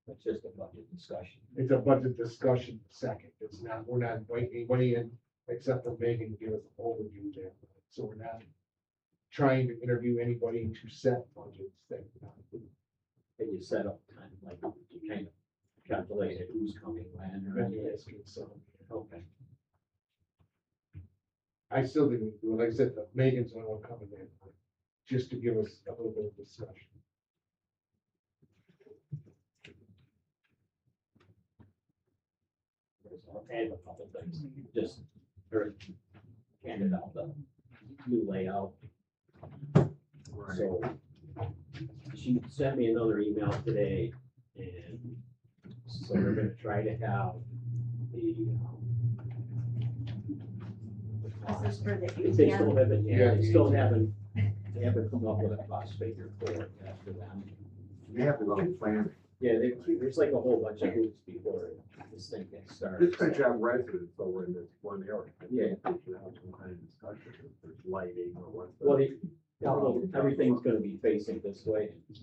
It's just a budget discussion. it's a budget discussion second. It's not, we're not inviting anybody in except for Megan to give us an overview there. So we're not trying to interview anybody to set budgets that. And you set up time, like you kind of calculated who's coming when or That's any what of it's this. concerned. Okay. I still think we do it. Like I said, Megan's the one coming in, just to give us a little bit of discussion. I'll add a couple things, just very handed out the new layout. So she sent me another email today, and so we're gonna try to have the, This is for the they still ATM. haven't, Yeah, they still haven't, they haven't come up with a cost figure for it after them. You have to go and plan. Yeah, there's like a whole bunch of hoops before this thing gets started. This could have residents over in this one area. I think Yeah. We should have some kind of discussion if there's lighting or what's. Well, everything's gonna be facing this way, and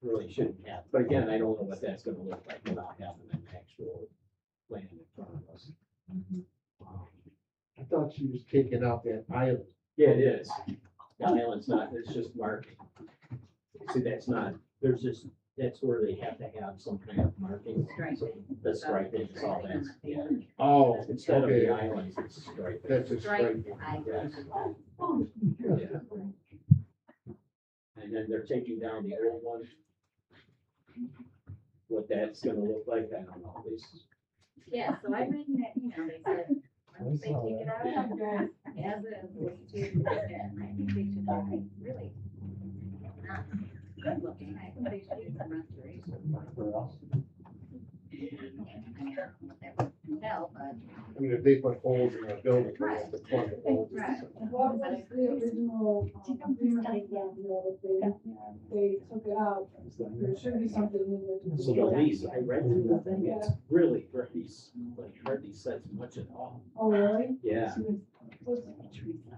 really shouldn't have, but again, I don't know what that's gonna look like without having an actual plan in front of us. I thought she was taking out that island. Yeah, it is, The island's not, it's just marking. See, that's not, there's just, that's where they have to have some kind of marking. The striping is all that, yeah. Oh, Instead of the okay. islands, it's striping. That's a Strike strike. the Yes. Yeah. And then they're taking down the old one. What that's gonna look like, I don't know, this. Yeah, so I read in that, they said, once they take it out, as is, we'll see if they get it. I think they should, really, not good looking, but they should do some restoration. I mean, I don't know what that would entail, but. I mean, if they put holes in our building, they have to plug the holes. Right. What was the original, agreement that they took it out, there should be something in there. to So the do that. lease, I read through the thing, it's really hardly says much at all. Oh, really? Yeah, and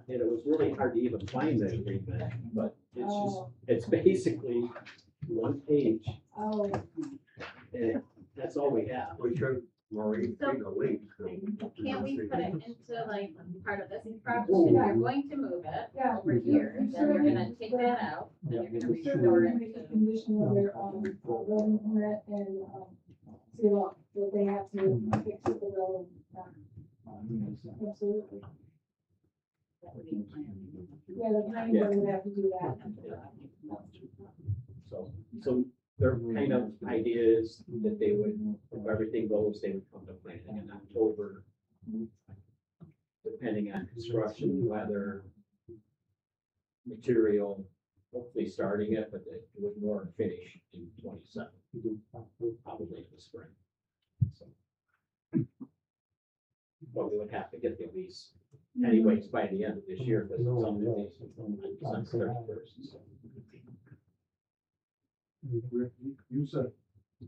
it was really hard to even find that agreement, but it's just, Oh. it's basically one page, Oh, and that's all we have. We should, Maureen, take a link. Can't we put it into like part of this project? If you're going to move it yeah. over here, then you're gonna take that out, then you're gonna restore Certainly it make a to. condition of their, building permit and, see, look, that they have to fix it, the building. Absolutely. That would be the plan. Yeah, the planning board would have to do that. So their kind of idea is that they would, if everything goes, they would come to planning in October. Depending on construction, weather, material, hopefully starting it, but it would more finish in 27, probably in the spring. So, but we would have to get the lease anyways by the end of this year, because it's on the lease on 31st. So. Rick, you said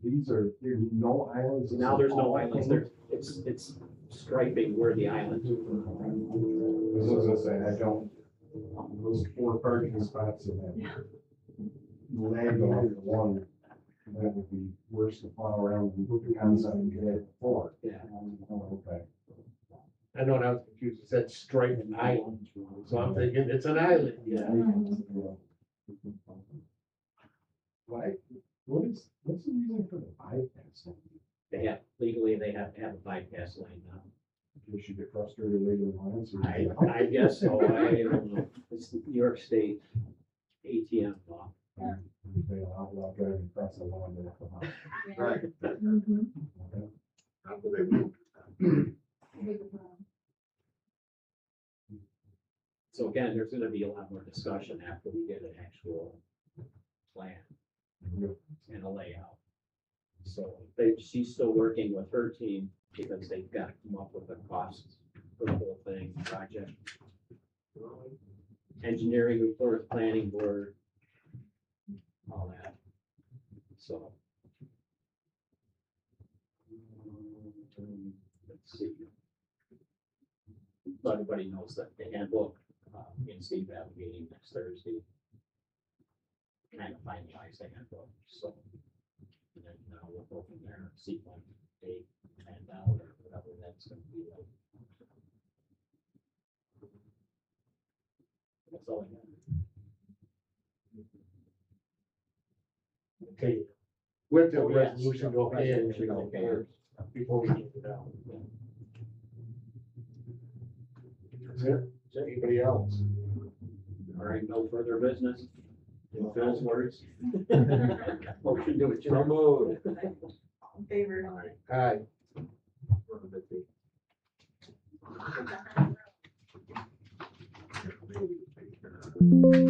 these are, there's no islands. Now there's no islands there. It's striping where the islands are. I was gonna say, I don't, those 4 parking spots in that land off the one, that would be worse to plow around and put the concept and get it before. Yeah. Oh, okay. I know, and I was confused, it said striped island, so I'm thinking it's an island, yeah. Why, what's the reason for the bypass? They have, legally, they have to have a bypass lane now. They should get frustrated waiting in lines. I guess so. I don't know. It's New York State ATM law. They allow without driving across the lawn to the house. Right. Okay. After they move. So again, there's gonna be a lot more discussion after we get an actual plan and a layout. So she's still working with her team because they've got to come up with a cost for the whole thing, project. Engineering report, planning board, all that. So. Let's see. So everybody knows that the handbook, in Steve have a meeting next Thursday. Kind of finalize the handbook, so. And then we'll go from there, see when date and out or whatever that's gonna be like. That's all I got. Okay. With the Oh, yes. resolution, go ahead. Resolution, go ahead. Before we get it out. That's it? Is there anybody else? All right, no further business. In Phil's words. Motion to adjourn. So moved. In favor. Aye. Maybe.